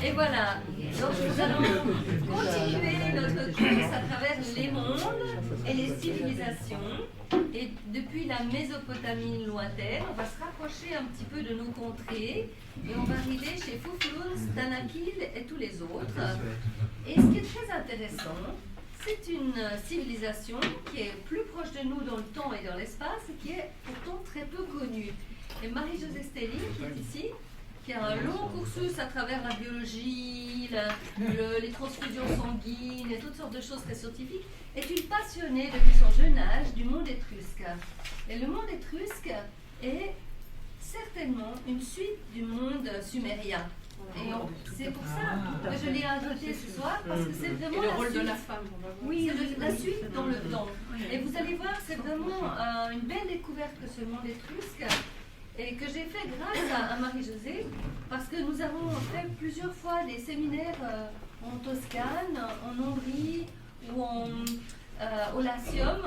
Et voilà, donc nous allons continuer notre course à travers les mondes et les civilisations. Et depuis la Mésopotamie lointaine, on va se rapprocher un petit peu de nos contrées et on va arriver chez Fufulun, Danakil et tous les autres. Et ce qui est très intéressant, c'est une civilisation qui est plus proche de nous dans le temps et dans l'espace et qui est pourtant très peu connue. Et Marie-Josée Stelling, qui est ici, qui a un long cursus à travers la biologie, les transfusions sanguines et toutes sortes de choses très scientifiques, est une passionnée depuis son jeune âge du monde étrusque. Et le monde étrusque est certainement une suite du monde sumérien. Et c'est pour ça que je l'ai invité ce soir, parce que c'est vraiment le rôle suite, de la femme. oui, c'est la suite dans le temps. Et vous allez voir, c'est vraiment une belle découverte que ce monde étrusque, et que j'ai fait grâce à Marie-Josée, parce que nous avons fait plusieurs fois des séminaires en Toscane, en Ombrie ou au Latium,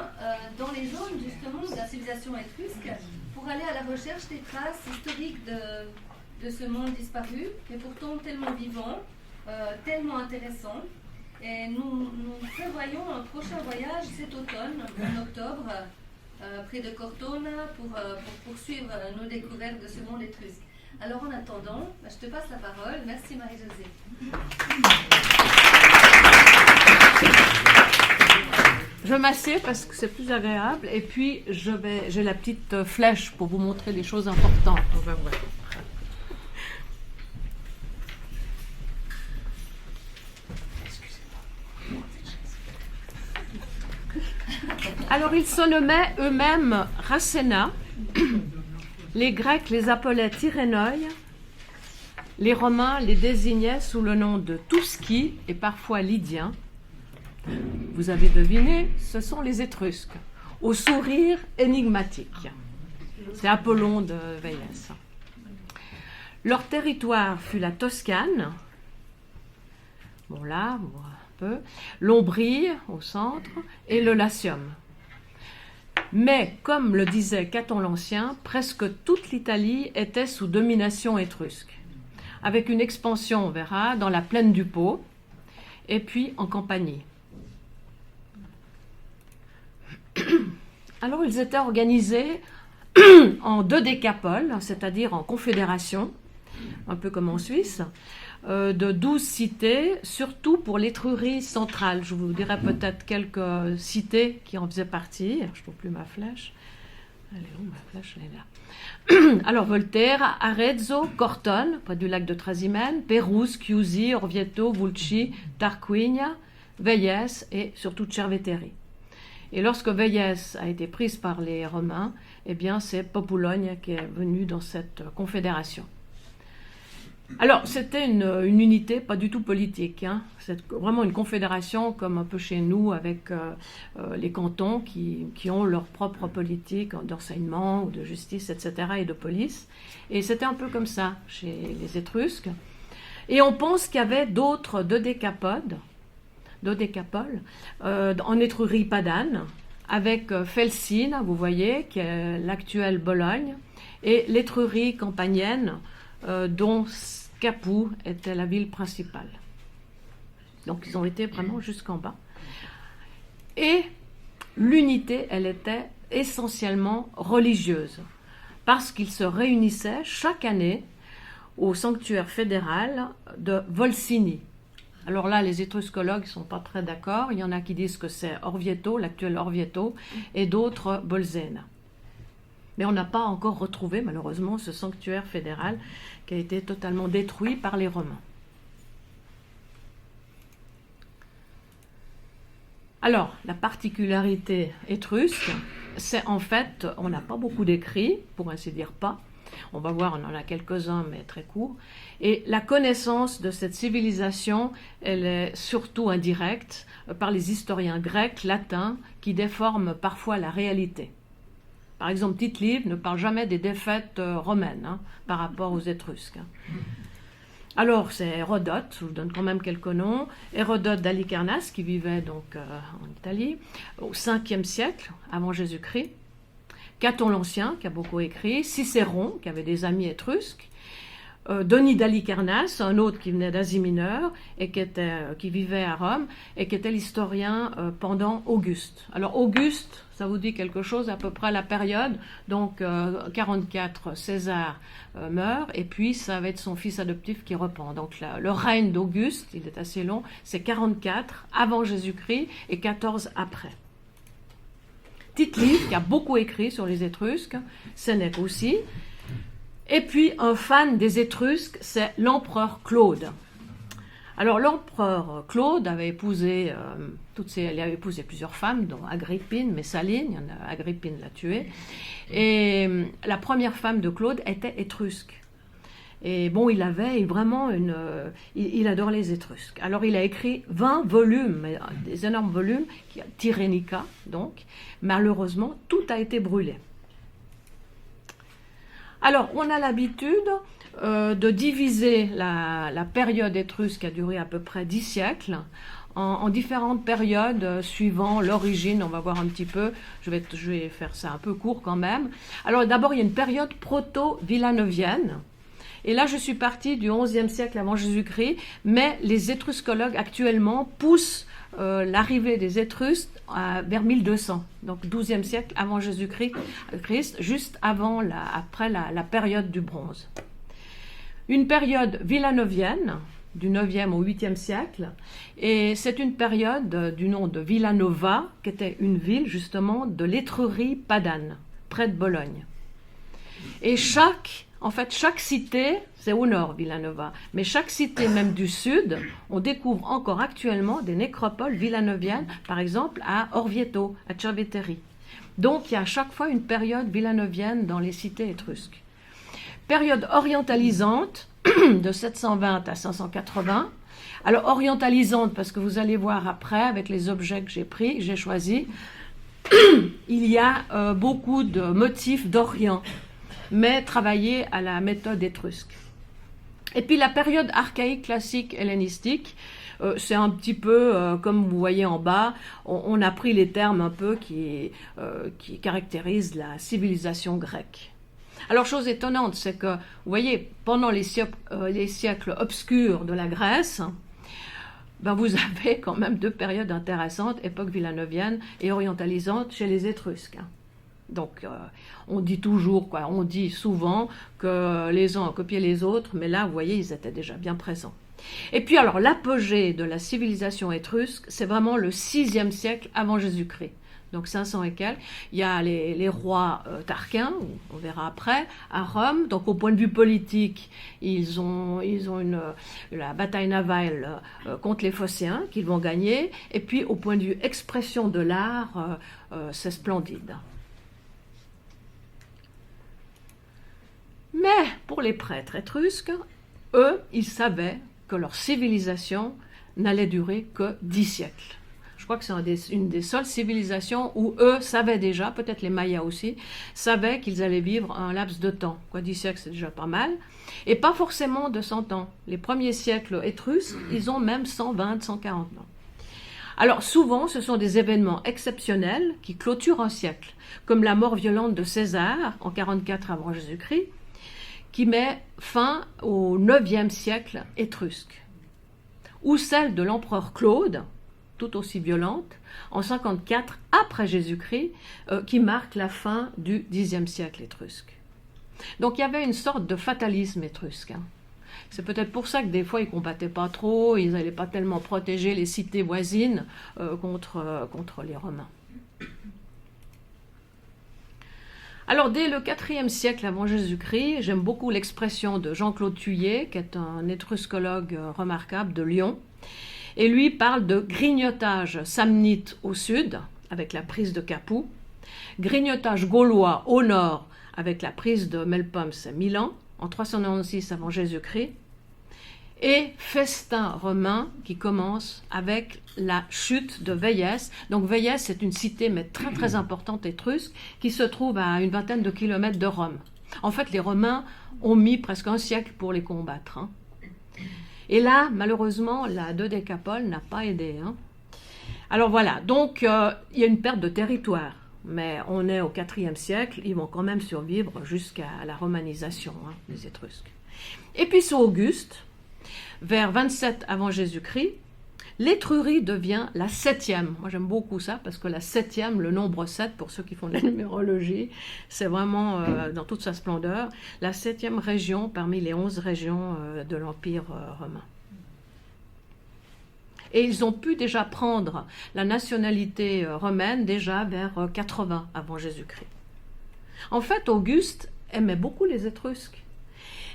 dans les zones justement de la civilisation étrusque, pour aller à la recherche des traces historiques de ce monde disparu, mais pourtant tellement vivant, tellement intéressant. Et nous prévoyons un prochain voyage cet automne, en octobre, près de Cortona, pour poursuivre nos découvertes de ce monde étrusque. Alors en attendant, je te passe la parole. Merci Marie-Josée. Je m'assieds parce que c'est plus agréable et puis j'ai la petite flèche pour vous montrer les choses importantes. On va voir. Alors ils se nommaient eux-mêmes Racena, les Grecs les appelaient Tyrénoi, les Romains les désignaient sous le nom de Touski et parfois Lydiens. Vous avez deviné, ce sont les Étrusques, au sourire énigmatique. C'est Apollon de Véies. Leur territoire fut la Toscane, bon là, on voit un peu, l'Ombrie au centre et le Latium. Mais, comme le disait Caton l'Ancien, presque toute l'Italie était sous domination étrusque, avec une expansion, on verra, dans la plaine du Pô, et puis en Campanie. Alors, ils étaient organisés en deux décapoles, c'est-à-dire en confédération, un peu comme en Suisse, de 12 cités, surtout pour l'Étrurie centrale. Je vous dirai peut-être quelques cités qui en faisaient partie. Je ne trouve plus ma flèche. Elle est où ma flèche? Elle est là. Alors Volterra, Arezzo, Cortone, près du lac de Trasimène, Pérouse, Chiusi, Orvieto, Vulci, Tarquinia, Véies et surtout Cerveteri. Et lorsque Véies a été prise par les Romains, eh bien c'est Populogne qui est venue dans cette confédération. Alors, c'était une unité pas du tout politique, hein. C'est vraiment une confédération comme un peu chez nous avec les cantons qui ont leur propre politique d'enseignement ou de justice, etc. et de police. Et c'était un peu comme ça chez les Étrusques. Et on pense qu'il y avait d'autres dodécapoles en Étrurie padane, avec Felsine, vous voyez, qui est l'actuelle Bologne, et l'Étrurie campanienne, dont Capoue était la ville principale. Donc ils ont été vraiment jusqu'en bas. Et l'unité, elle était essentiellement religieuse, parce qu'ils se réunissaient chaque année au sanctuaire fédéral de Volsini. Alors là, les étruscologues ne sont pas très d'accord. Il y en a qui disent que c'est Orvieto, l'actuel Orvieto, et d'autres Bolsena. Mais on n'a pas encore retrouvé, malheureusement, ce sanctuaire fédéral qui a été totalement détruit par les Romains. Alors, la particularité étrusque, c'est en fait, on n'a pas beaucoup d'écrits, pour ainsi dire pas. On va voir, on en a quelques-uns, mais très courts. Et la connaissance de cette civilisation, elle est surtout indirecte par les historiens grecs, latins, qui déforment parfois la réalité. Par exemple, Tite-Live ne parle jamais des défaites romaines par rapport aux Étrusques. Alors, c'est Hérodote, je vous donne quand même quelques noms. Hérodote d'Halicarnasse, qui vivait donc en Italie, au 5e siècle, avant Jésus-Christ. Caton l'Ancien, qui a beaucoup écrit. Cicéron, qui avait des amis étrusques. Denis d'Halicarnasse, un autre qui venait d'Asie mineure et qui vivait à Rome et qui était l'historien pendant Auguste. Alors Auguste, ça vous dit quelque chose à peu près la période, donc 44, César meurt et puis ça va être son fils adoptif qui reprend. Donc le règne d'Auguste, il est assez long, c'est 44 avant Jésus-Christ et 14 après. Tite-Live, qui a beaucoup écrit sur les Étrusques, Sénèque aussi. Et puis, un fan des Étrusques, c'est l'empereur Claude. Alors, l'empereur Claude avait épousé, il avait épousé plusieurs femmes, dont Agrippine, Messaline, Agrippine l'a tuée. Et la première femme de Claude était étrusque. Et bon, il avait vraiment il adore les Étrusques. Alors, il a écrit 20 volumes, des énormes volumes, Tyrénica, donc. Malheureusement, tout a été brûlé. Alors, on a l'habitude de diviser la période étrusque qui a duré à peu près 10 siècles en différentes périodes suivant l'origine. On va voir un petit peu, je vais faire ça un peu court quand même. Alors, d'abord, il y a une période proto-villanovienne. Et là, je suis partie du XIe siècle avant Jésus-Christ, mais les étruscologues actuellement poussent l'arrivée des Étrusques vers 1200, donc XIIe siècle avant Jésus-Christ, juste après la période du bronze. Une période villanovienne, du 9e au 8e siècle, et c'est une période du nom de Villanova, qui était une ville justement de l'Étrurie padane, près de Bologne. Et chaque cité, c'est au nord, Villanova, mais chaque cité, même du sud, on découvre encore actuellement des nécropoles villanoviennes, par exemple à Orvieto, à Cerveteri. Donc il y a à chaque fois une période villanovienne dans les cités étrusques. Période orientalisante, de 720 à 580. Alors orientalisante, parce que vous allez voir après, avec les objets que j'ai choisis, il y a beaucoup de motifs d'Orient, mais travaillé à la méthode étrusque. Et puis la période archaïque, classique, hellénistique, c'est un petit peu, comme vous voyez en bas, on a pris les termes un peu qui caractérisent la civilisation grecque. Alors, chose étonnante, c'est que, vous voyez, pendant les siècles obscurs de la Grèce, vous avez quand même deux périodes intéressantes, époque villanovienne et orientalisante chez les Étrusques. Donc, on dit souvent que les uns ont copié les autres, mais là, vous voyez, ils étaient déjà bien présents. Et puis, alors, l'apogée de la civilisation étrusque, c'est vraiment le 6e siècle avant Jésus-Christ. Donc 500 et quelques. Il y a les rois tarquins, on verra après, à Rome. Donc au point de vue politique, ils ont la bataille navale contre les Phocéens qu'ils vont gagner. Et puis au point de vue expression de l'art, c'est splendide. Mais pour les prêtres étrusques, eux, ils savaient que leur civilisation n'allait durer que 10 siècles. Je crois que c'est une des seules civilisations où eux savaient déjà, peut-être les Mayas aussi, savaient qu'ils allaient vivre un laps de temps. 10 siècles, c'est déjà pas mal. Et pas forcément de 100 ans. Les premiers siècles étrusques, ils ont même 120, 140 ans. Alors souvent, ce sont des événements exceptionnels qui clôturent un siècle, comme la mort violente de César en 44 avant Jésus-Christ, qui met fin au 9e siècle étrusque, ou celle de l'empereur Claude, tout aussi violente, en 54 après Jésus-Christ, qui marque la fin du Xe siècle étrusque. Donc il y avait une sorte de fatalisme étrusque. C'est peut-être pour ça que des fois ils ne combattaient pas trop, ils n'allaient pas tellement protéger les cités voisines contre les Romains. Alors dès le IVe siècle avant Jésus-Christ, j'aime beaucoup l'expression de Jean-Claude Thuillier, qui est un étruscologue remarquable de Lyon. Et lui parle de grignotage samnite au sud, avec la prise de Capoue, grignotage gaulois au nord, avec la prise de Melpommes à Milan, en 396 avant Jésus-Christ, et festin romain qui commence avec la chute de Véies. Donc Véies, c'est une cité mais très très importante étrusque, qui se trouve à une vingtaine de kilomètres de Rome. En fait, les Romains ont mis presque un siècle pour les combattre. Et là, malheureusement, la dodécapole n'a pas aidé. Alors voilà, donc il y a une perte de territoire, mais on est au IVe siècle, ils vont quand même survivre jusqu'à la romanisation des Étrusques. Et puis sous Auguste, vers 27 avant Jésus-Christ, l'Étrurie devient la 7e. Moi j'aime beaucoup ça parce que la 7e, le nombre 7, pour ceux qui font de la numérologie, c'est vraiment dans toute sa splendeur, la 7e région parmi les 11 régions de l'Empire romain. Et ils ont pu déjà prendre la nationalité romaine déjà vers 80 avant Jésus-Christ. En fait, Auguste aimait beaucoup les Étrusques.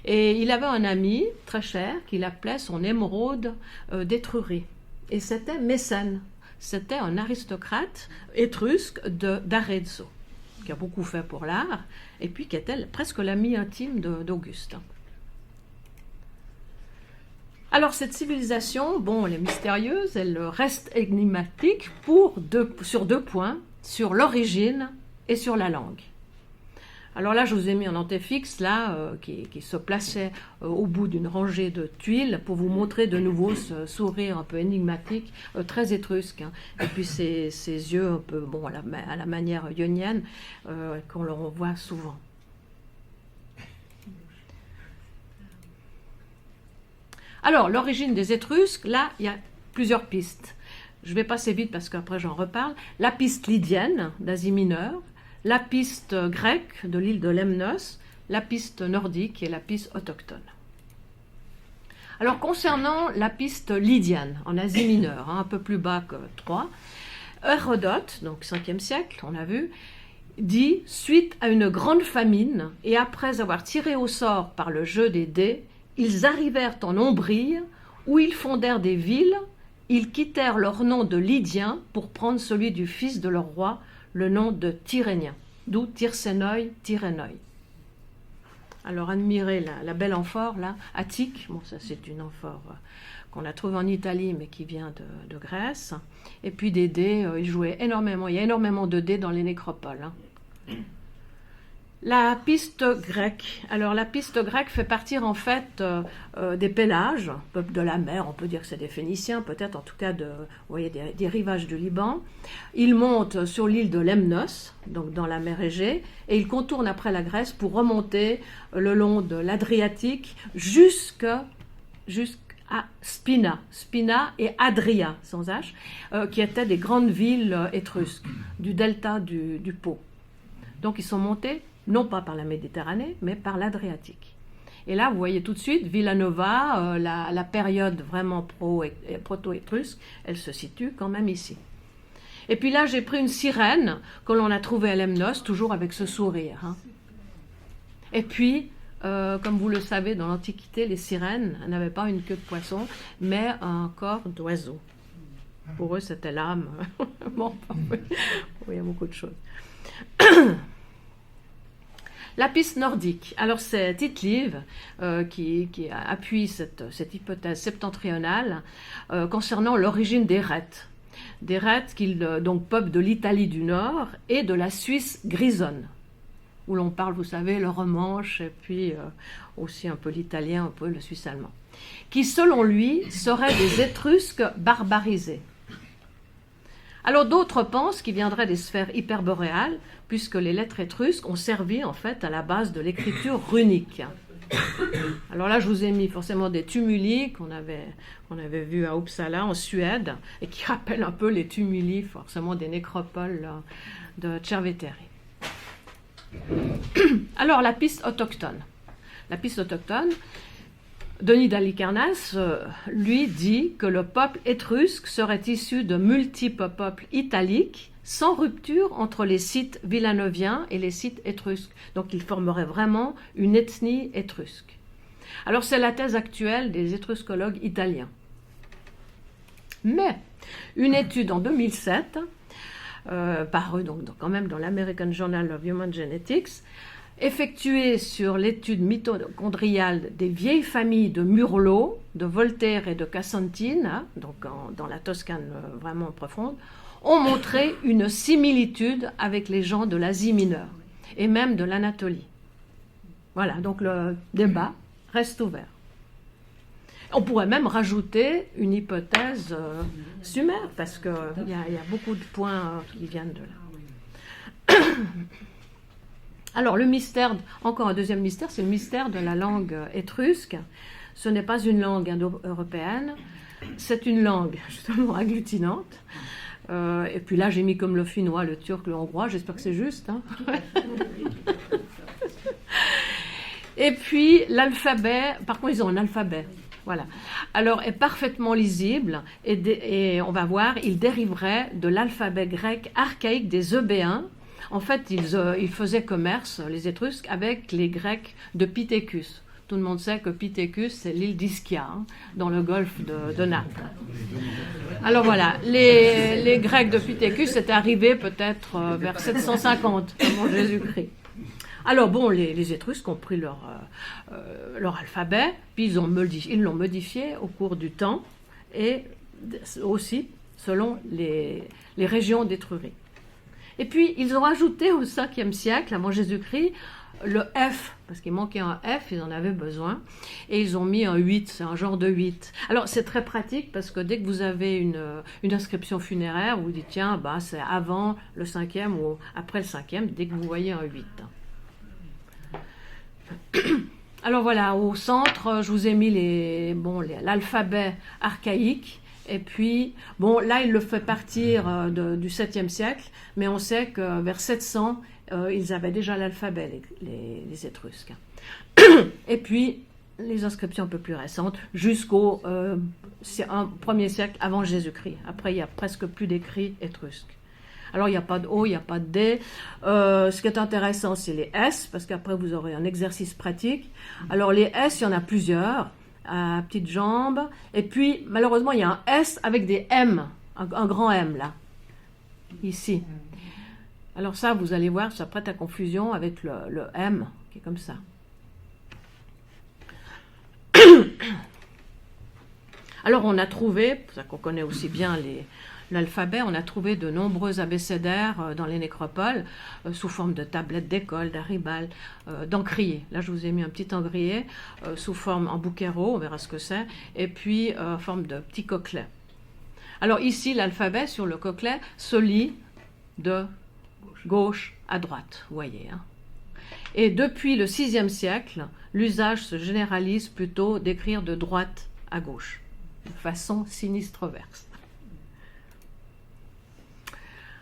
Et il avait un ami très cher qu'il appelait son émeraude d'Étrurie. Et c'était Mécène. C'était un aristocrate étrusque d'Arezzo, qui a beaucoup fait pour l'art, et puis qui était presque l'ami intime d'Auguste. Alors cette civilisation, bon, elle est mystérieuse, elle reste énigmatique sur 2 points, sur l'origine et sur la langue. Alors là, je vous ai mis un antéfixe là, qui se plaçait au bout d'une rangée de tuiles pour vous montrer de nouveau ce sourire un peu énigmatique, très étrusque, hein. Et puis ces yeux un peu, bon, à la manière ionienne, qu'on le revoit souvent. Alors, l'origine des Étrusques, là, il y a plusieurs pistes. Je vais passer vite parce qu'après j'en reparle. La piste lydienne d'Asie mineure, la piste grecque de l'île de Lemnos, la piste nordique et la piste autochtone. Alors, concernant la piste lydienne, en Asie mineure, hein, un peu plus bas que Troie, Hérodote, donc 5e siècle, on a vu, dit « Suite à une grande famine, et après avoir tiré au sort par le jeu des dés, ils arrivèrent en Ombrie, où ils fondèrent des villes, ils quittèrent leur nom de Lydiens pour prendre celui du fils de leur roi, le nom de Tyrénien, d'où Tyrsénoï, Tyrénoï. » Alors admirez la belle amphore, là, attique, bon ça c'est une amphore qu'on a trouvée en Italie, mais qui vient de Grèce, et puis des dés, ils jouaient énormément, il y a énormément de dés dans les nécropoles, hein. La piste grecque. Alors la piste grecque fait partir en fait des Pélages, peuple de la mer, on peut dire que c'est des Phéniciens, peut-être en tout cas vous voyez, des rivages du Liban. Ils montent sur l'île de Lemnos, donc dans la mer Égée, et ils contournent après la Grèce pour remonter le long de l'Adriatique jusqu'à Spina et Adria, sans H, qui étaient des grandes villes étrusques du delta du Pô. Donc ils sont montés non pas par la Méditerranée, mais par l'Adriatique. Et là, vous voyez tout de suite, Villanova, la période vraiment proto-étrusque, elle se situe quand même ici. Et puis là, j'ai pris une sirène que l'on a trouvée à Lemnos, toujours avec ce sourire, hein. Et puis, comme vous le savez, dans l'Antiquité, les sirènes n'avaient pas une queue de poisson, mais un corps d'oiseau. Pour eux, c'était l'âme. Bon, il y a beaucoup de choses. La piste nordique. Alors c'est Tite-Live qui appuie cette hypothèse septentrionale concernant l'origine des Rètes. Des Rètes qui donc peuplent de l'Italie du Nord et de la Suisse grisonne, où l'on parle, vous savez, le romanche et puis aussi un peu l'italien, un peu le suisse allemand, qui selon lui seraient des Étrusques barbarisés. Alors d'autres pensent qu'ils viendraient des sphères hyperboréales, puisque les lettres étrusques ont servi en fait à la base de l'écriture runique. Alors là, je vous ai mis forcément des tumuli qu'on avait vus à Uppsala, en Suède, et qui rappellent un peu les tumuli, forcément des nécropoles de Cerveteri. Alors la piste autochtone. La piste autochtone, Denis d'Halicarnasse, lui, dit que le peuple étrusque serait issu de multiples peuples italiques, sans rupture entre les sites villanoviens et les sites étrusques. Donc il formerait vraiment une ethnie étrusque. Alors c'est la thèse actuelle des étruscologues italiens. Mais une étude en 2007, parue donc quand même dans l'American Journal of Human Genetics, effectuée sur l'étude mitochondriale des vieilles familles de Murlo, de Voltaire et de Casentine, hein, donc dans la Toscane vraiment profonde, ont montré une similitude avec les gens de l'Asie mineure et même de l'Anatolie. Voilà, donc le débat reste ouvert. On pourrait même rajouter une hypothèse sumère, parce qu'il y a beaucoup de points qui viennent de là. Alors le mystère, encore un deuxième mystère, c'est le mystère de la langue étrusque. Ce n'est pas une langue indo-européenne, c'est une langue justement agglutinante. Et puis là, j'ai mis comme le finnois, le turc, le hongrois, j'espère que c'est juste. Hein. Et puis l'alphabet, par contre ils ont un alphabet, voilà. Alors est parfaitement lisible et on va voir, il dériverait de l'alphabet grec archaïque des Eubéens. En fait, ils faisaient commerce, les Étrusques, avec les Grecs de Pitthécus. Tout le monde sait que Pitthécus, c'est l'île d'Ischia, hein, dans le golfe de Naples. Alors voilà, les Grecs de Pitthécus étaient arrivés peut-être vers 750 avant Jésus-Christ. Alors bon, les Étrusques ont pris leur alphabet, puis ils l'ont modifié au cours du temps, et aussi selon les régions d'Étrurie. Et puis ils ont ajouté au 5e siècle, avant Jésus-Christ, le F, parce qu'il manquait un F, ils en avaient besoin, et ils ont mis un 8, c'est un genre de 8. Alors c'est très pratique, parce que dès que vous avez une inscription funéraire, vous dites, tiens, bah, c'est avant le 5e ou après le 5e, dès que vous voyez un 8. Alors voilà, au centre, je vous ai mis l'alphabet archaïque. Et puis, bon, là, il le fait partir du 7e siècle, mais on sait que vers 700, ils avaient déjà l'alphabet, les Étrusques. Et puis, les inscriptions un peu plus récentes, jusqu'au 1er siècle avant Jésus-Christ. Après, il n'y a presque plus d'écrits étrusques. Alors, il n'y a pas de O, il n'y a pas de D. Ce qui est intéressant, c'est les S, parce qu'après, vous aurez un exercice pratique. Alors, les S, il y en a plusieurs, à petites jambes. Et puis, malheureusement, il y a un S avec des M, un grand M, là, ici. Alors ça, vous allez voir, ça prête à confusion avec le M, qui est comme ça. Alors, on a trouvé, pour ça qu'on connaît aussi bien l'alphabet, on a trouvé de nombreux abécédaires dans les nécropoles sous forme de tablettes d'école, d'aribal, d'encriers. Là, je vous ai mis un petit encrier sous forme en bouquereau, on verra ce que c'est, et puis en forme de petits coquelets. Alors ici, l'alphabet sur le coquelet se lit de gauche à droite, vous voyez. Hein. Et depuis le 6e siècle, l'usage se généralise plutôt d'écrire de droite à gauche, de façon sinistre-verse.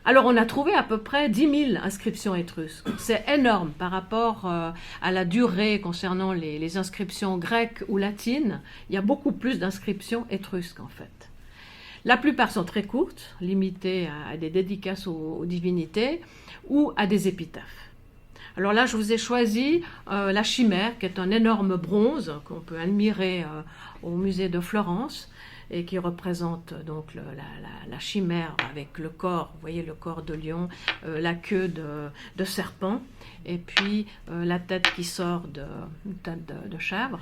Alors, on a trouvé à peu près 10 000 inscriptions étrusques. C'est énorme par rapport à la durée concernant les inscriptions grecques ou latines. Il y a beaucoup plus d'inscriptions étrusques, en fait. La plupart sont très courtes, limitées à des dédicaces aux divinités ou à des épitaphes. Alors là, je vous ai choisi la chimère, qui est un énorme bronze qu'on peut admirer au musée de Florence, et qui représente donc la chimère avec le corps, vous voyez le corps de lion, la queue de serpent, et puis la tête qui sort une tête de chèvre.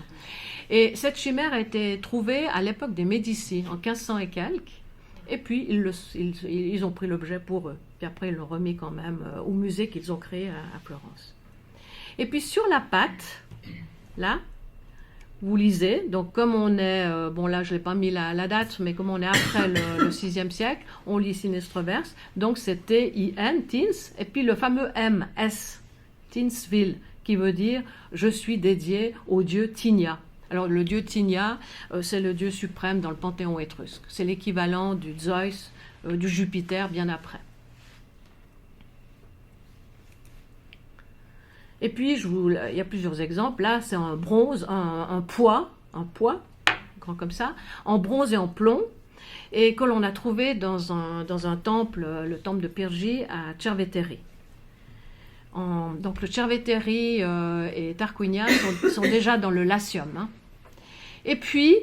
Et cette chimère a été trouvée à l'époque des Médicis, en 1500 et quelques, et puis ils ont pris l'objet pour eux. Puis après, ils l'ont remis quand même au musée qu'ils ont créé à Florence. Et puis sur la patte, là, vous lisez, donc comme on est, bon là je n'ai pas mis la date, mais comme on est après le 6e siècle, on lit sinistre-verse, donc c'est T-I-N, Tins, et puis le fameux M-S, Tinsville, qui veut dire « je suis dédié au dieu Tinia ». Alors le dieu Tinia, c'est le dieu suprême dans le panthéon étrusque, c'est l'équivalent du Zeus, du Jupiter bien après. Et puis, il y a plusieurs exemples. Là, c'est un bronze, un pois, grand comme ça, en bronze et en plomb, et que l'on a trouvé dans un temple, le temple de Pyrgi à Tchervétéry. Donc, le Tchervétéry et Tarquinia sont déjà dans le Latium. Hein. Et puis,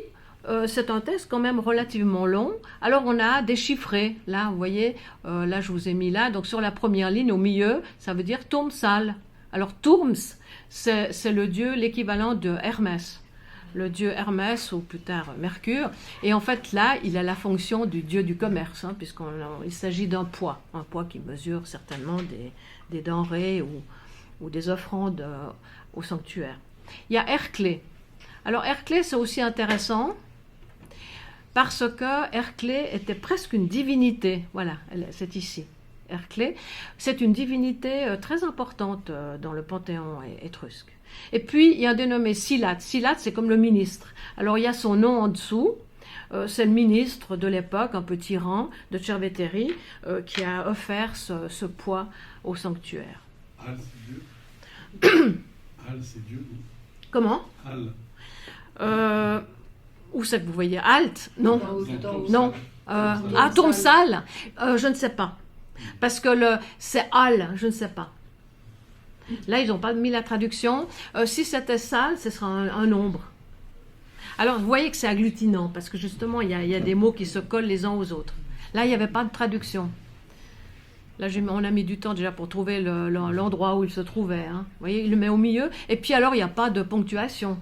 c'est un texte quand même relativement long. Alors, on a déchiffré. Là, vous voyez, là, je vous ai mis là. Donc, sur la première ligne, au milieu, ça veut dire Turmsal. Alors, Turms, c'est le dieu, l'équivalent de Hermès, le dieu Hermès ou plus tard Mercure. Et en fait, là, il a la fonction du dieu du commerce, hein, puisqu'il s'agit d'un poids, un poids qui mesure certainement des denrées ou des offrandes au sanctuaire. Il y a Herclé. Alors, Herclé, c'est aussi intéressant parce que Herclé était presque une divinité. Voilà, c'est ici. Herclé. C'est une divinité très importante dans le panthéon étrusque. Et puis, il y a un dénommé Silate. Silate, c'est comme le ministre. Alors, il y a son nom en dessous. C'est le ministre de l'époque, un peu tyran, de Cerveteri, qui a offert ce poids au sanctuaire. Al, c'est Dieu. Al, c'est Dieu. Comment? Al. Où c'est que vous voyez? Alt? Non. Non. Tournesal? Je ne sais pas. Parce que c'est Al, je ne sais pas. Là, ils n'ont pas mis la traduction. Si c'était sale, ce sera un nombre. Alors, vous voyez que c'est agglutinant, parce que justement, il y a des mots qui se collent les uns aux autres. Là, il n'y avait pas de traduction. Là, on a mis du temps déjà pour trouver l'endroit où il se trouvait. Hein. Vous voyez, il le met au milieu. Et puis alors, il n'y a pas de ponctuation.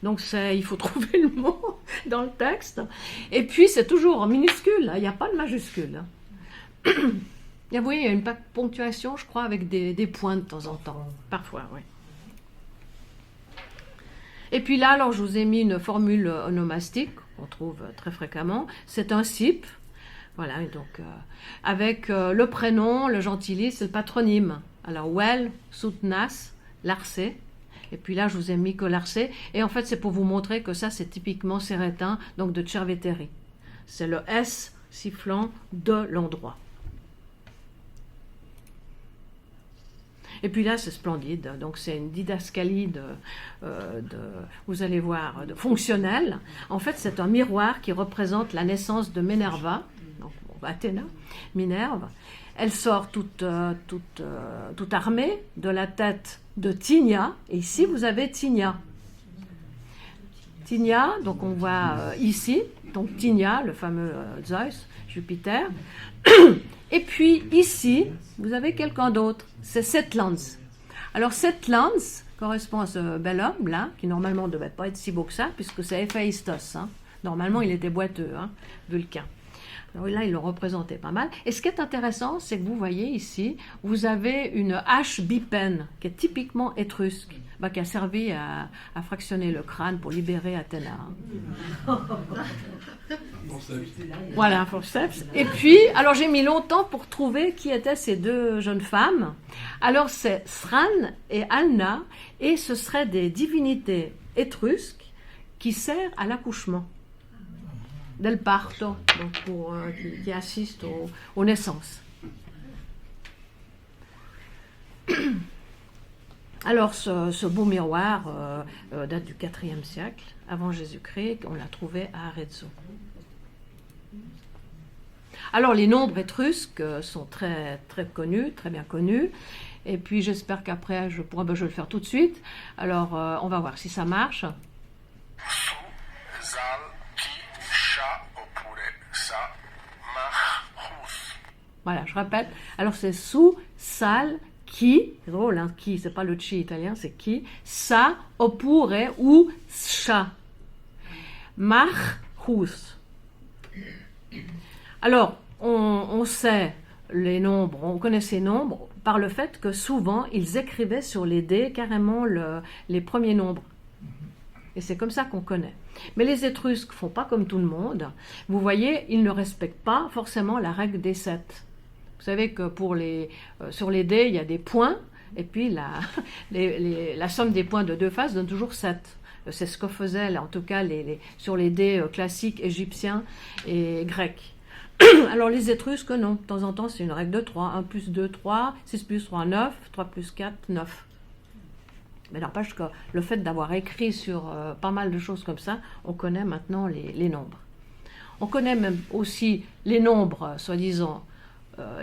Donc, il faut trouver le mot dans le texte. Et puis, c'est toujours en minuscule. Hein. Il n'y a pas de majuscule. Hein. Vous voyez, il y a une ponctuation, je crois, avec des points de temps en temps. Parfois, oui. Et puis là, alors, je vous ai mis une formule onomastique qu'on trouve très fréquemment. C'est un SIP. Voilà, donc avec le prénom, le gentilice et le patronyme. Alors, Well, Soutnas, Larcé. Et puis là, je vous ai mis que Larcé. Et en fait, c'est pour vous montrer que ça, c'est typiquement Cerretin, donc de Cerveteri. C'est le S sifflant de l'endroit. Et puis là, c'est splendide. Donc, c'est une didascalie vous allez voir, de fonctionnelle. En fait, c'est un miroir qui représente la naissance de Minerva, donc Athéna, Minerve. Elle sort toute armée de la tête de Tinia. Et ici, vous avez Tinia. Tinia, donc on voit ici, donc Tinia, le fameux Zeus, Jupiter. Et puis ici, vous avez quelqu'un d'autre, c'est Sethlans. Alors Sethlans correspond à ce bel homme là, qui normalement ne devait pas être si beau que ça, puisque c'est Héphaïstos. Hein. Normalement, il était boiteux, hein, Vulcain. Alors là, il le représentait pas mal. Et ce qui est intéressant, c'est que vous voyez ici, vous avez une hache bipène, qui est typiquement étrusque, qui a servi à fractionner le crâne pour libérer Athéna. Voilà, un forceps. Et puis, alors j'ai mis longtemps pour trouver qui étaient ces deux jeunes femmes. Alors c'est Sran et Alna, et ce seraient des divinités étrusques qui servent à l'accouchement. Del parto, donc qui assistent aux naissances. Alors, ce beau miroir date du IVe siècle, avant Jésus-Christ, on l'a trouvé à Arezzo. Alors, les nombres étrusques sont très, très connus, très bien connus. Et puis, j'espère qu'après, je vais le faire tout de suite. Alors, on va voir si ça marche. Voilà, je répète. Alors, c'est sous, sal, qui, c'est drôle, hein, qui, c'est pas le chi italien, c'est qui, sa, oppure ou sha. Marhus. Alors, on sait les nombres, on connaît ces nombres par le fait que souvent, ils écrivaient sur les dés carrément les premiers nombres. Et c'est comme ça qu'on connaît. Mais les Étrusques font pas comme tout le monde. Vous voyez, ils ne respectent pas forcément la règle des 7. Vous savez que sur les dés, il y a des points, et puis la somme des points de deux faces donne toujours 7. C'est ce que faisaient, en tout cas, sur les dés classiques égyptiens et grecs. Alors les Étrusques, non. De temps en temps, c'est une règle de 3. 1 plus 2, 3. 6 plus 3, 9. 3 plus 4, 9. Mais n'empêche que le fait d'avoir écrit sur pas mal de choses comme ça, on connaît maintenant les nombres. On connaît même aussi les nombres, soi-disant,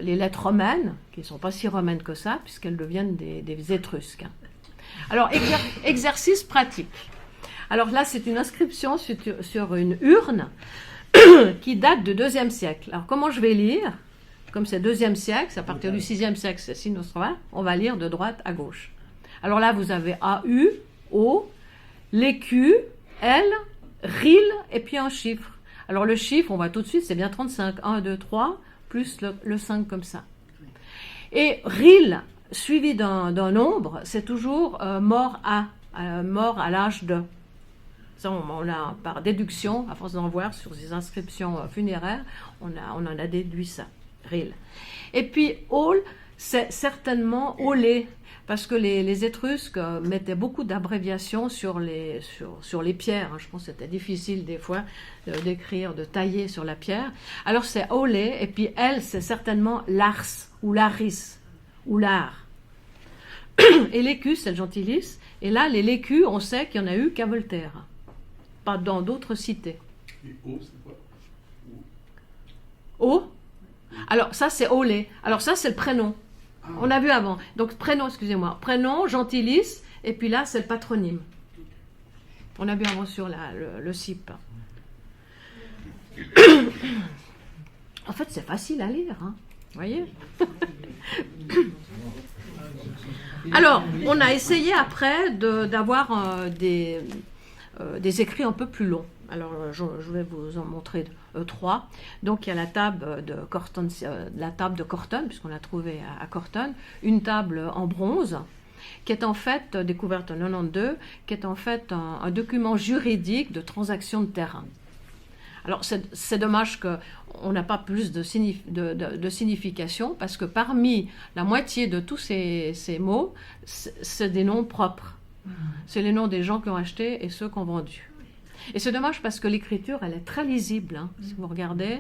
les lettres romaines, qui ne sont pas si romaines que ça, puisqu'elles deviennent des Étrusques. Alors, exercice pratique. Alors là, c'est une inscription sur une urne qui date du IIe siècle. Alors, comment je vais lire? Comme c'est IIe siècle, c'est à partir du VIe siècle, c'est Sinostra, on va lire de droite à gauche. Alors là, vous avez AU, O, l'EQ, L, RIL, et puis un chiffre. Alors le chiffre, on voit tout de suite, c'est bien 35. 1, 2, 3, plus le 5 comme ça. Et RIL, suivi d'un nombre, c'est toujours mort à l'âge de. Ça, on a, par déduction, à force d'en voir sur ces inscriptions funéraires, on en a déduit ça. ril. Et puis ol, c'est certainement olé, parce que les Étrusques mettaient beaucoup d'abréviations sur les pierres. Je pense que c'était difficile des fois d'écrire, de tailler sur la pierre. Alors c'est olé, et puis elle, c'est certainement lars, ou laris, ou l'art. Et l'écu, c'est le gentilis. Et là, les lécus, on sait qu'il y en a eu qu'à Voltaire, pas dans d'autres cités. Et O, c'est quoi? O. Alors ça, c'est olé. Alors ça, c'est le prénom. On a vu avant. Donc prénom, excusez-moi. Prénom, gentilis, et puis là, c'est le patronyme. On a vu avant sur le CIP. En fait, c'est facile à lire, hein. Vous voyez? Alors, on a essayé après d'avoir des écrits un peu plus longs. Alors, je vais vous en montrer 3. Donc, il y a la table de Corton, puisqu'on l'a trouvée à Corton, une table en bronze, qui est en fait découverte en 92, qui est en fait un document juridique de transaction de terrain. Alors, c'est dommage qu'on n'a pas plus de signification, parce que parmi la moitié de tous ces mots, c'est des noms propres. C'est les noms des gens qui ont acheté et ceux qui ont vendu. Et c'est dommage parce que l'écriture, elle est très lisible. Hein. Si vous regardez,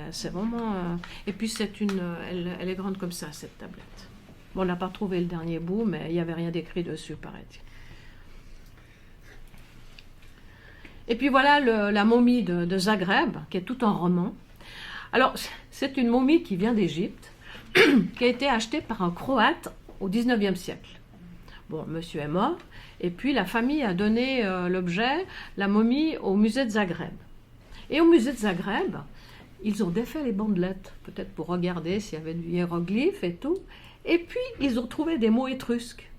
c'est vraiment... et puis, elle est grande comme ça, cette tablette. Bon, on n'a pas trouvé le dernier bout, mais il n'y avait rien d'écrit dessus, paraît-il. Et puis voilà la momie de Zagreb, qui est tout en roman. Alors, c'est une momie qui vient d'Égypte, qui a été achetée par un Croate au 19e siècle. Bon, monsieur est mort, et puis la famille a donné l'objet, la momie, au musée de Zagreb. Et au musée de Zagreb, ils ont défait les bandelettes, peut-être pour regarder s'il y avait du hiéroglyphe et tout. Et puis, ils ont trouvé des mots étrusques,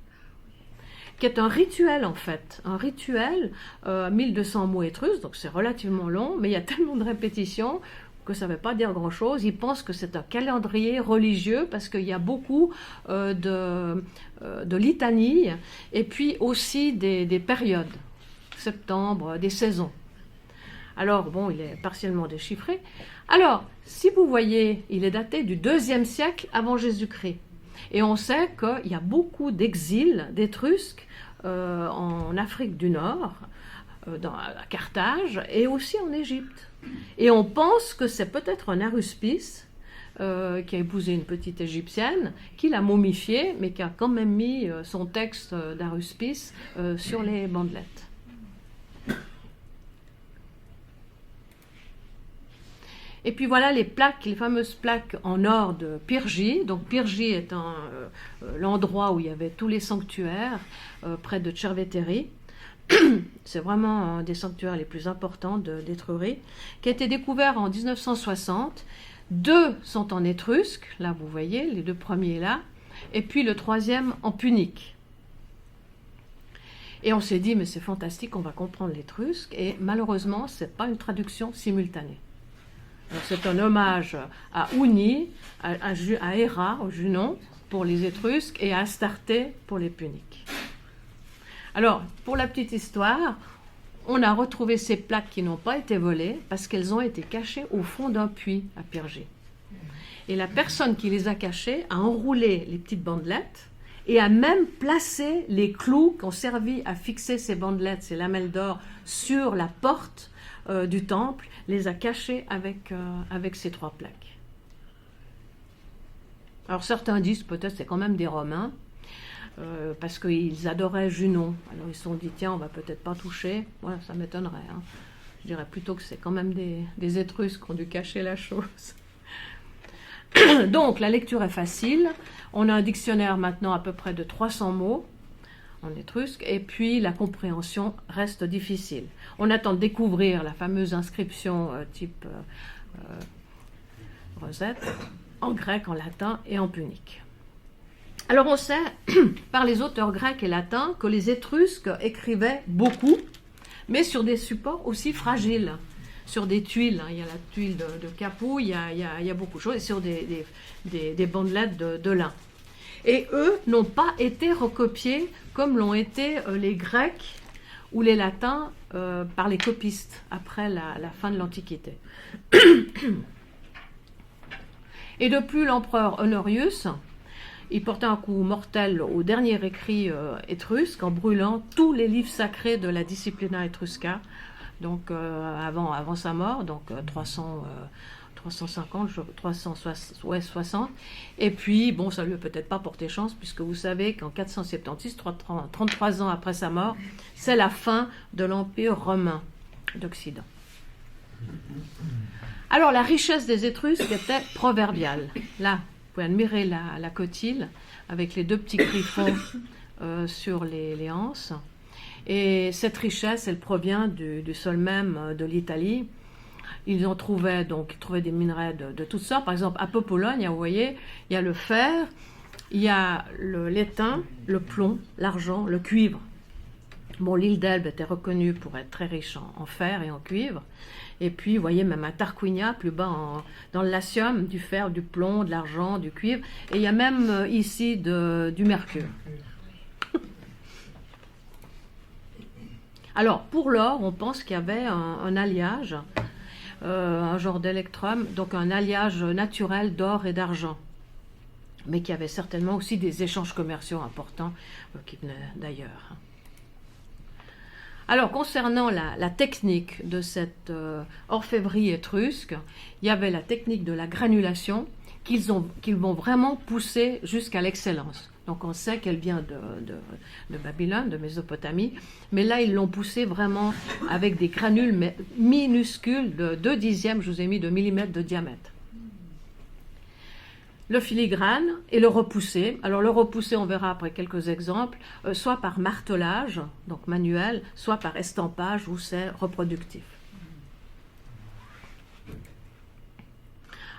qui est un rituel en fait, 1200 mots étrusques, donc c'est relativement long, mais il y a tellement de répétitions que ça ne veut pas dire grand-chose. Ils pensent que c'est un calendrier religieux parce qu'il y a beaucoup de litanies et puis aussi des périodes, septembre, des saisons. Alors bon, il est partiellement déchiffré. Alors, si vous voyez, il est daté du 2e siècle avant Jésus-Christ. Et on sait qu'il y a beaucoup d'exils d'Étrusques en Afrique du Nord, à Carthage et aussi en Égypte. Et on pense que c'est peut-être un aruspice qui a épousé une petite égyptienne, qui l'a momifié, mais qui a quand même mis son texte d'aruspice sur les bandelettes. Et puis voilà les fameuses plaques en or de Pyrgi. Donc Pyrgi étant l'endroit où il y avait tous les sanctuaires près de Tchervétéry. C'est vraiment un des sanctuaires les plus importants d'Étrurie, qui a été découvert en 1960. 2 sont en étrusque, là vous voyez, les 2 premiers là, et puis le 3e en punique. Et on s'est dit, mais c'est fantastique, on va comprendre l'étrusque, et malheureusement, ce n'est pas une traduction simultanée. C'est un hommage à Ouni, à Héra, au Junon, pour les Étrusques, et à Astarté pour les Puniques. Alors, pour la petite histoire, on a retrouvé ces plaques qui n'ont pas été volées parce qu'elles ont été cachées au fond d'un puits à Pyrgi. Et la personne qui les a cachées a enroulé les petites bandelettes et a même placé les clous qui ont servi à fixer ces bandelettes, ces lamelles d'or, sur la porte du temple, les a cachés avec ces 3 plaques. Alors certains disent peut-être c'est quand même des Romains, parce qu'ils adoraient Junon. Alors ils se sont dit tiens, on va peut-être pas toucher. Voilà, ça m'étonnerait. Hein. Je dirais plutôt que c'est quand même des Étrusques qui ont dû cacher la chose. Donc la lecture est facile. On a un dictionnaire maintenant à peu près de 300 mots en étrusque, et puis la compréhension reste difficile. On attend de découvrir la fameuse inscription type Rosette, en grec, en latin et en punique. Alors on sait, par les auteurs grecs et latins, que les Étrusques écrivaient beaucoup, mais sur des supports aussi fragiles, sur des tuiles. Hein. Il y a la tuile de Capoue, il y a beaucoup de choses, et sur des bandelettes de lin. Et eux n'ont pas été recopiés comme l'ont été les Grecs ou les Latins par les copistes après la fin de l'Antiquité. Et de plus, l'empereur Honorius, il portait un coup mortel au dernier écrit étrusque en brûlant tous les livres sacrés de la Disciplina Etrusca, donc avant sa mort, donc 350, 360. Et puis, bon, ça lui a peut-être pas porté chance, puisque vous savez qu'en 476, 33 ans après sa mort, c'est la fin de l'Empire romain d'Occident. Alors, la richesse des Étrusques était proverbiale. Là, vous pouvez admirer la coquille avec les deux petits griffons sur les anses. Et cette richesse, elle provient du sol même de l'Italie. Ils trouvaient des minerais de toutes sortes. Par exemple, à Popologne, vous voyez, il y a le fer, il y a l'étain, le plomb, l'argent, le cuivre. Bon, l'île d'Elbe était reconnue pour être très riche en fer et en cuivre. Et puis, vous voyez, même à Tarquinia, plus bas dans le Latium, du fer, du plomb, de l'argent, du cuivre. Et il y a même ici du mercure. Alors, pour l'or, on pense qu'il y avait un alliage, un genre d'électrum, donc un alliage naturel d'or et d'argent, mais qu'il y avait certainement aussi des échanges commerciaux importants qui venaient d'ailleurs. Alors, concernant la technique de cette orfèvrerie étrusque, il y avait la technique de la granulation qu'ils vont vraiment pousser jusqu'à l'excellence. Donc on sait qu'elle vient de Babylone, de Mésopotamie, mais là ils l'ont poussée vraiment avec des granules minuscules de 2 dixièmes, je vous ai mis, de millimètre de diamètre. Le filigrane et le repoussé. Alors le repoussé, on verra après quelques exemples, soit par martelage, donc manuel, soit par estampage où c'est reproductif.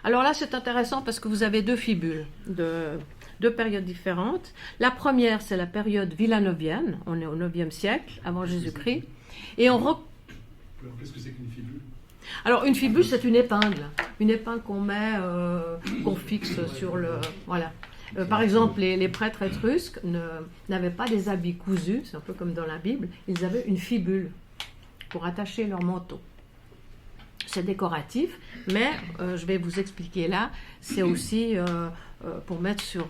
Alors là c'est intéressant parce que vous avez 2 fibules de 2 périodes différentes. La première, c'est la période villanovienne, on est au 9e siècle, avant Jésus-Christ. Et Qu'est-ce que c'est qu'une fibule? Alors, une fibule, c'est une épingle qu'on met, qu'on fixe sur le... Voilà. Par exemple, les prêtres étrusques n'avaient pas des habits cousus, c'est un peu comme dans la Bible, ils avaient une fibule pour attacher leur manteau. C'est décoratif, mais je vais vous expliquer là, c'est aussi pour mettre sur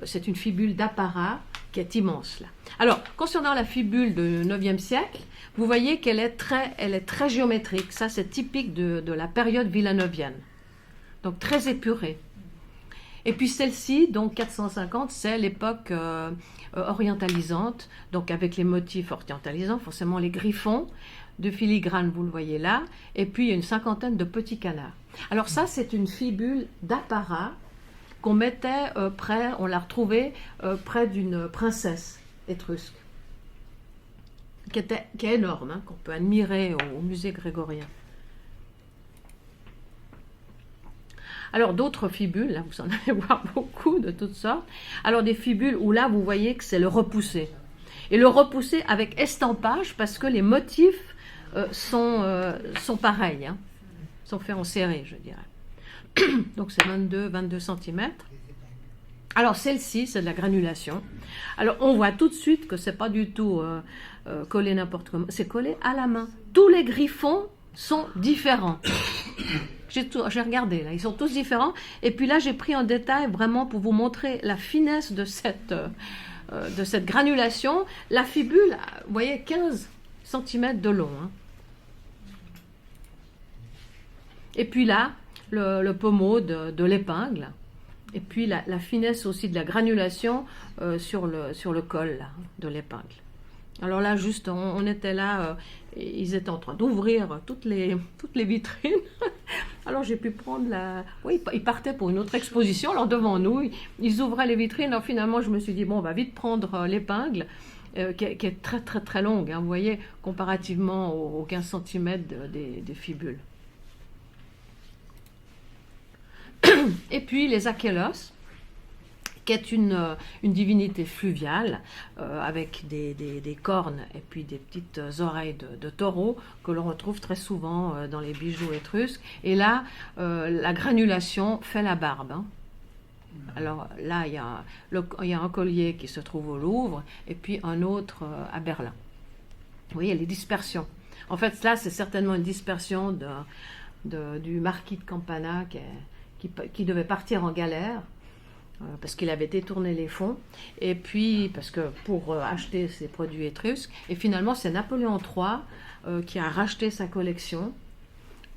c'est une fibule d'apparat qui est immense là. Alors, concernant la fibule du 9e siècle, vous voyez qu'elle est très géométrique. Ça, c'est typique de la période villanovienne. Donc, très épurée. Et puis celle-ci, donc 450, c'est l'époque orientalisante, donc avec les motifs orientalisants, forcément les griffons, de filigrane, vous le voyez là, et puis il y a une 50aine de petits canards. Alors ça, c'est une fibule d'apparat qu'on mettait on l'a retrouvée près d'une princesse étrusque, qui est énorme, hein, qu'on peut admirer au musée grégorien. Alors d'autres fibules, là vous en allez voir beaucoup de toutes sortes. Alors des fibules où là vous voyez que c'est le repoussé. Et le repoussé avec estampage parce que les motifs sont pareils, hein, sont faits en série, je dirais. Donc c'est 22 cm. Alors celle-ci, c'est de la granulation. Alors on voit tout de suite que c'est pas du tout collé n'importe comment, c'est collé à la main. Tous les griffons sont différents. J'ai regardé là, ils sont tous différents. Et puis là, j'ai pris en détail vraiment pour vous montrer la finesse de cette granulation. La fibule, vous voyez, 15 cm de long. Hein. Et puis là, le pommeau de l'épingle. Et puis la finesse aussi de la granulation sur le col là, de l'épingle. Alors là, juste, on était là, ils étaient en train d'ouvrir toutes les vitrines. Alors j'ai pu prendre Oui, ils partaient pour une autre exposition. Alors devant nous, ils ouvraient les vitrines. Alors finalement, je me suis dit, bon, on va vite prendre l'épingle, qui est très très très longue, hein, vous voyez, comparativement aux 15 cm des fibules. Et puis les achélos, qui est une divinité fluviale avec des cornes et puis des petites oreilles de taureau que l'on retrouve très souvent dans les bijoux étrusques. Et là, la granulation fait la barbe. Hein. Alors là, il y a un collier qui se trouve au Louvre et puis un autre à Berlin. Vous voyez, les dispersions. En fait, là, c'est certainement une dispersion du marquis de Campana qui qui devait partir en galère, parce qu'il avait détourné les fonds, et puis parce que pour acheter ses produits étrusques, et finalement c'est Napoléon III qui a racheté sa collection,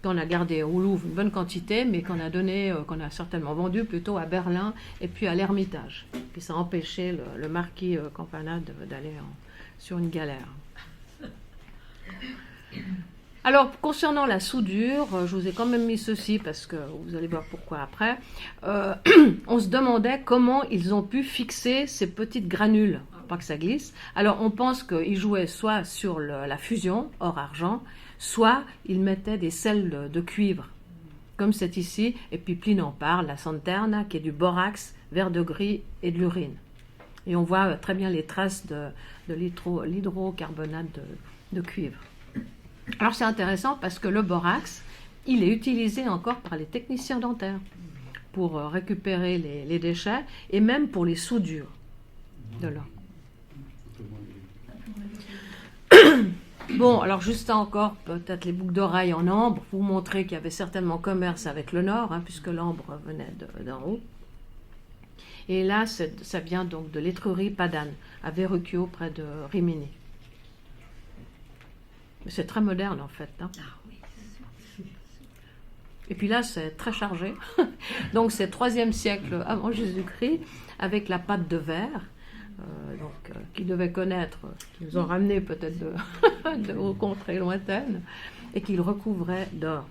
qu'on a gardé au Louvre une bonne quantité, mais qu'on a certainement vendu plutôt à Berlin et puis à l'Ermitage. Puis ça a empêché le marquis Campana d'aller sur une galère. Alors, concernant la soudure, je vous ai quand même mis ceci, parce que vous allez voir pourquoi après. On se demandait comment ils ont pu fixer ces petites granules, pour pas que ça glisse. Alors, on pense qu'ils jouaient soit sur la fusion, or-argent, soit ils mettaient des sels de cuivre, comme c'est ici. Et puis Pline en parle, la santerna, qui est du borax, vert de gris et de l'urine. Et on voit très bien les traces de l'hydrocarbonate de cuivre. Alors c'est intéressant parce que le borax, il est utilisé encore par les techniciens dentaires pour récupérer les déchets et même pour les soudures de l'or. Bon, alors juste encore, peut-être les boucles d'oreilles en ambre, pour vous montrer qu'il y avait certainement commerce avec le nord, puisque l'ambre venait d'en haut. Et là, ça vient donc de l'étrurie Padane, à Verrucchio, près de Rimini. C'est très moderne en fait. Et puis là, c'est très chargé. Donc c'est 3e siècle avant Jésus-Christ, avec la pâte de verre, qu'ils devaient connaître, qu'ils ont ramené peut-être de contrées lointaines, et qu'ils recouvraient d'or.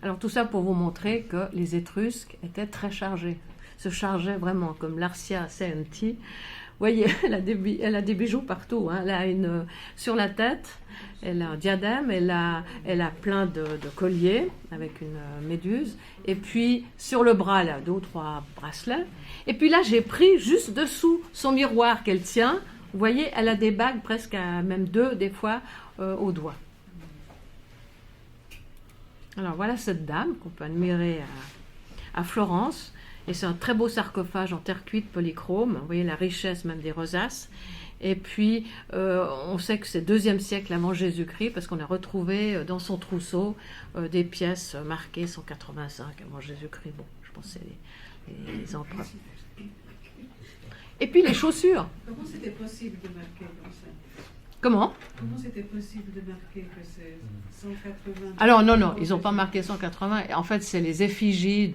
Alors tout ça pour vous montrer que les Étrusques étaient très chargés, se chargeaient vraiment, comme Larcia Senti. Vous voyez, elle a des bijoux partout. Elle a sur la tête, elle a un diadème, elle a plein de colliers avec une méduse. Et puis sur le bras, elle a 2 ou 3 bracelets. Et puis là, j'ai pris juste dessous son miroir qu'elle tient. Vous voyez, elle a des bagues presque même 2 des fois au doigt. Alors voilà cette dame qu'on peut admirer à Florence. Et c'est un très beau sarcophage en terre cuite polychrome. Vous voyez la richesse même des rosaces. Et puis, on sait que c'est 2e siècle avant Jésus-Christ, parce qu'on a retrouvé dans son trousseau des pièces marquées 185 avant Jésus-Christ. Bon, je pense que c'est les empereurs. Et puis les chaussures. Comment c'était possible de marquer comme ça? Comment c'était possible de marquer que c'est 180? Alors non, ils n'ont pas marqué 180. En fait, c'est les effigies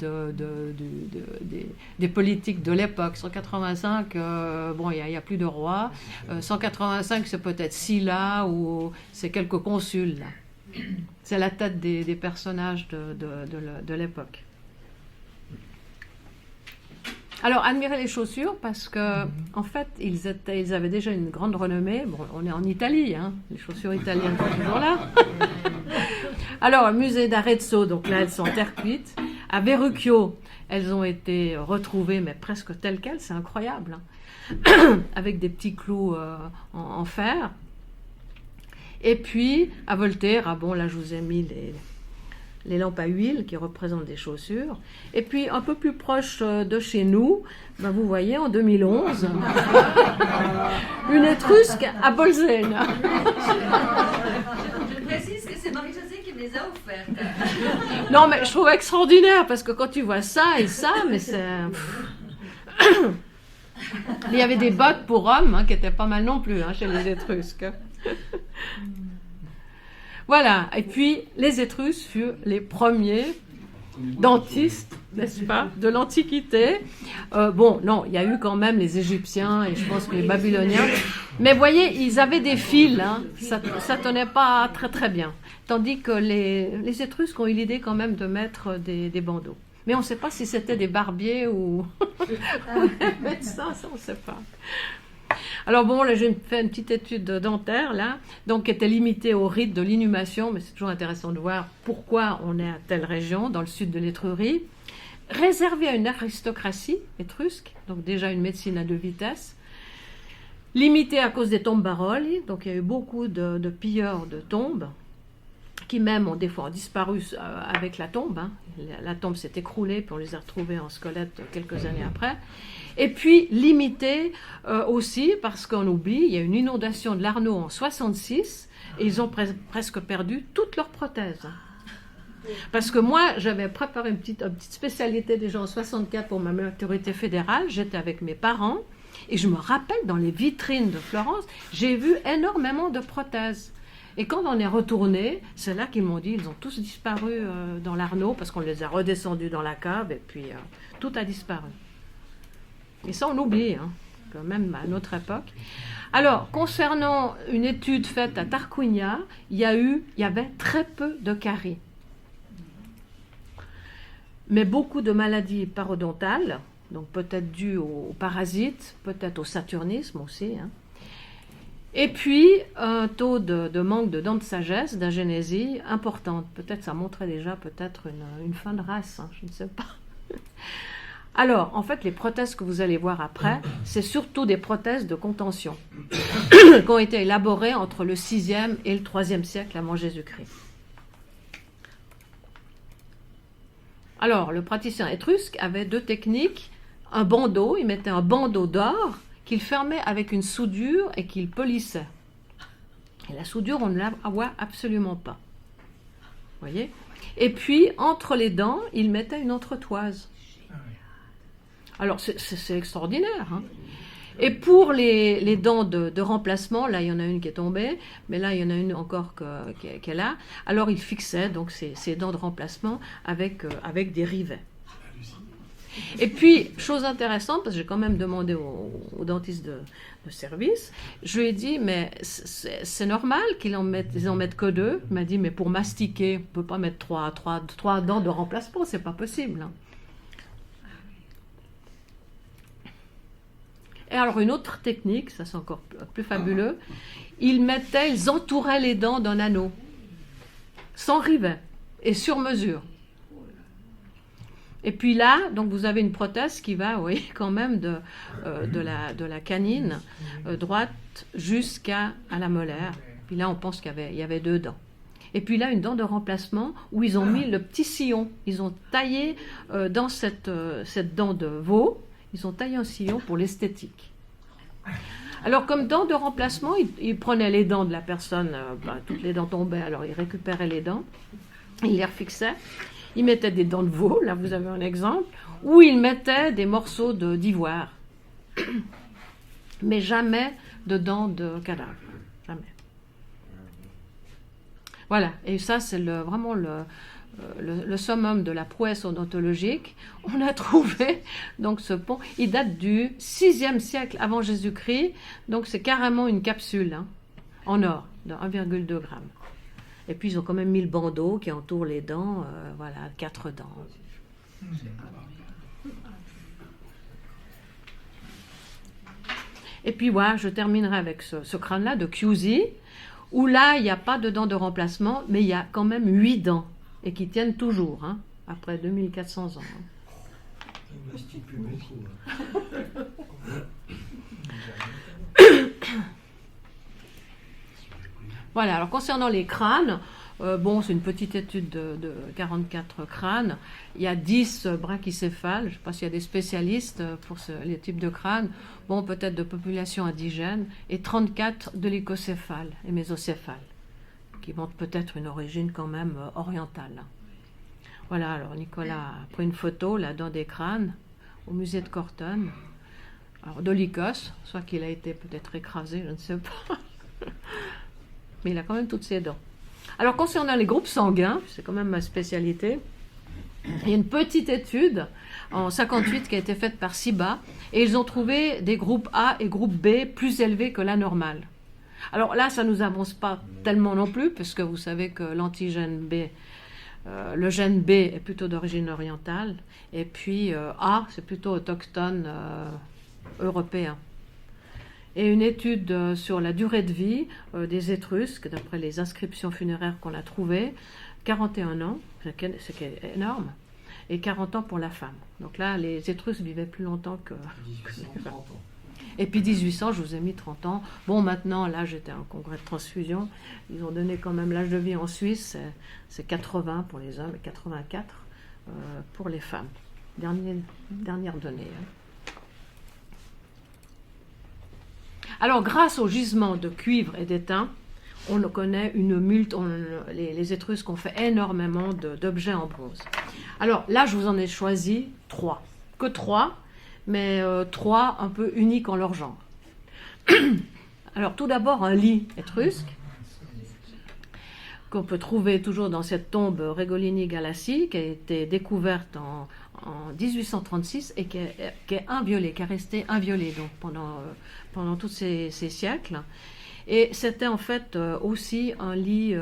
des politiques de l'époque. 185, bon, il n'y a plus de roi. 185, c'est peut-être Sylla ou c'est quelques consuls. Là. C'est la tête des personnages de l'époque. Alors, admirez les chaussures parce que, en fait, ils avaient déjà une grande renommée. Bon, on est en Italie, les chaussures italiennes sont toujours là. Alors, le musée d'Arezzo, donc là, elles sont en terre cuite. À Verrucchio, elles ont été retrouvées, mais presque telles quelles, c'est incroyable, avec des petits clous en fer. Et puis, à Volterra, bon, là, je vous ai mis les lampes à huile qui représentent des chaussures. Et puis, un peu plus proche de chez nous, vous voyez, en 2011, une Étrusque à Bolzane. Je précise que c'est Marie-Josée qui me les a offertes. Non, mais je trouve extraordinaire, parce que quand tu vois ça et ça, mais c'est... Il y avait des bottes pour hommes qui étaient pas mal non plus chez les Étrusques. Voilà, et puis les Étrusques furent les premiers dentistes, n'est-ce pas, de l'Antiquité. Bon, non, il y a eu quand même les Égyptiens et je pense que les Babyloniens. Mais voyez, ils avaient des fils, ça tenait pas très très bien. Tandis que les Étrusques ont eu l'idée quand même de mettre des bandeaux. Mais on ne sait pas si c'était des barbiers ou des médecins, ça on ne sait pas. Alors bon, là j'ai fait une petite étude dentaire, là, donc qui était limitée au rite de l'inhumation, mais c'est toujours intéressant de voir pourquoi on est à telle région, dans le sud de l'Étrurie, réservée à une aristocratie étrusque, donc déjà une médecine à 2 vitesses, limitée à cause des tombes baroli, donc il y a eu beaucoup de pilleurs de tombes, qui même ont des fois disparu avec la tombe. La tombe s'est écroulée, puis on les a retrouvés en squelette quelques années après. Et puis limité aussi, parce qu'on oublie, il y a une inondation de l'Arno en 66, et ils ont presque perdu toutes leurs prothèses. Parce que moi, j'avais préparé une petite spécialité déjà en 64 pour ma maturité fédérale. J'étais avec mes parents et je me rappelle dans les vitrines de Florence, j'ai vu énormément de prothèses. Et quand on est retourné, c'est là qu'ils m'ont dit, ils ont tous disparu dans l'Arnaud parce qu'on les a redescendus dans la cave et puis tout a disparu. Et ça, on oublie, hein, quand même à notre époque. Alors, concernant une étude faite à Tarquinia, il y avait très peu de caries. Mais beaucoup de maladies parodontales, donc peut-être dues aux parasites, peut-être au saturnisme aussi, hein. Et puis, un taux de manque de dents de sagesse, d'agénésie importante. Peut-être ça montrait déjà peut-être une fin de race, hein, je ne sais pas. Alors, en fait, les prothèses que vous allez voir après, c'est surtout des prothèses de contention qui ont été élaborées entre le 6e et le 3e siècle avant Jésus-Christ. Alors, le praticien étrusque avait deux techniques. Un bandeau, il mettait un bandeau d'or qu'il fermait avec une soudure et qu'il polissait. Et la soudure, on ne la voit absolument pas. Vous voyez ? Et puis, entre les dents, il mettait une entretoise. Alors, c'est extraordinaire, hein. Et pour les dents de remplacement, là, il y en a une qui est tombée, mais là, il y en a une encore qui est là. Alors, il fixait donc ces dents de remplacement avec des rivets. Et puis, chose intéressante, parce que j'ai quand même demandé au dentiste de service, je lui ai dit, mais c'est normal qu'ils en mettent que deux. Il m'a dit, mais pour mastiquer, on ne peut pas mettre trois dents de remplacement, c'est pas possible, hein. Et alors, une autre technique, ça c'est encore plus fabuleux, ils entouraient les dents d'un anneau, sans rivet, et sur mesure. Et puis là, donc vous avez une prothèse qui va, oui, quand même de la canine droite jusqu'à la molaire. Puis là, on pense qu'il y avait deux dents. Et puis là, une dent de remplacement où ils ont mis le petit sillon. Ils ont taillé dans cette dent de veau, ils ont taillé un sillon pour l'esthétique. Alors, comme dent de remplacement, ils prenaient les dents de la personne, toutes les dents tombaient, alors ils récupéraient les dents, ils les refixaient. Ils mettaient des dents de veau, là vous avez un exemple, ou ils mettaient des morceaux d'ivoire. Mais jamais de dents de cadavre. Jamais. Voilà, et ça c'est vraiment le summum de la prouesse odontologique. On a trouvé donc ce pont, il date du 6e siècle avant Jésus-Christ, donc c'est carrément une capsule, hein, en or, de 1,2 g. Et puis ils ont quand même mis le bandeau qui entoure les dents, voilà, 4 dents. Et puis voilà, je terminerai avec ce crâne-là de Chiusi, où là, il n'y a pas de dents de remplacement, mais il y a quand même 8 dents, et qui tiennent toujours, hein, après 2400 ans. Voilà, alors concernant les crânes, c'est une petite étude de 44 crânes. Il y a 10 brachycéphales, je ne sais pas s'il y a des spécialistes pour les types de crânes, peut-être de population indigène, et 34 de lycocéphales et mésocéphales, qui montrent peut-être une origine quand même orientale. Voilà, alors Nicolas a pris une photo là dans des crânes au musée de Corton, alors de Lycos, soit qu'il a été peut-être écrasé, je ne sais pas. Mais il a quand même toutes ses dents. Alors, concernant les groupes sanguins, c'est quand même ma spécialité, il y a une petite étude en 58 qui a été faite par SIBA, et ils ont trouvé des groupes A et groupes B plus élevés que la normale. Alors là, ça ne nous avance pas tellement non plus, parce que vous savez que l'antigène B, le gène B est plutôt d'origine orientale, et puis A, c'est plutôt autochtone européen. Et une étude sur la durée de vie des Étrusques, d'après les inscriptions funéraires qu'on a trouvées, 41 ans, ce qui est énorme, et 40 ans pour la femme. Donc là, les Étrusques vivaient plus longtemps que... 1830 ans. Et puis 1800, je vous ai mis 30 ans. Bon, maintenant, là, j'étais en congrès de transfusion. Ils ont donné quand même l'âge de vie en Suisse, c'est 80 pour les hommes et 84 pour les femmes. Dernière donnée, hein. Alors, grâce aux gisements de cuivre et d'étain, on connaît une multe, les Étrusques ont fait énormément d'objets en bronze. Alors là, je vous en ai choisi 3. Que 3, mais 3 un peu uniques en leur genre. Alors tout d'abord, un lit étrusque, qu'on peut trouver toujours dans cette tombe Regolini-Galassi, qui a été découverte en 1836 et qui est inviolée, qui est restée inviolée donc, pendant tous ces siècles. Et c'était en fait aussi un lit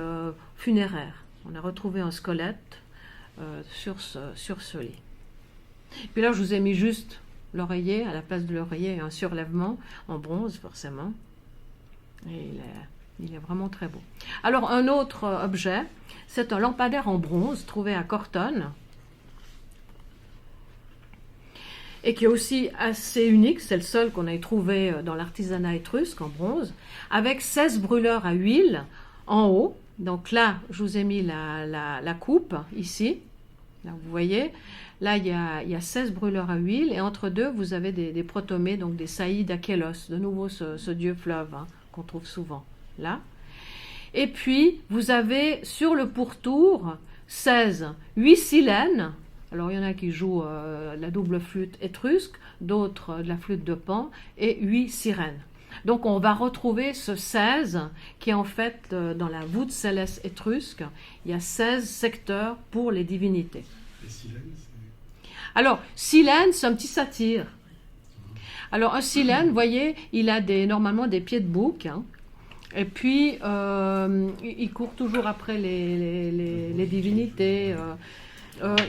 funéraire. On a retrouvé un squelette sur ce lit. Puis là, je vous ai mis juste l'oreiller, à la place de l'oreiller, un surlèvement en bronze, forcément. Et il est vraiment très beau. Alors, un autre objet, c'est un lampadaire en bronze trouvé à Cortone, et qui est aussi assez unique, c'est le seul qu'on ait trouvé dans l'artisanat étrusque en bronze, avec 16 brûleurs à huile en haut. Donc là, je vous ai mis la coupe, ici. Là, vous voyez, là, il y a 16 brûleurs à huile, et entre deux, vous avez des protomées, donc des saillies d'Achélos, de nouveau ce dieu fleuve hein, qu'on trouve souvent là. Et puis, vous avez sur le pourtour 8 silènes. Alors, il y en a qui jouent la double flûte étrusque, d'autres de la flûte de Pan, et 8 sirènes. Donc, on va retrouver ce 16 qui est en fait dans la voûte céleste étrusque. Il y a 16 secteurs pour les divinités. Les silènes, c'est... Alors, silène, c'est un petit satyre. Alors, un silène, vous voyez, il a normalement des pieds de bouc, hein. Et puis, il court toujours après les divinités.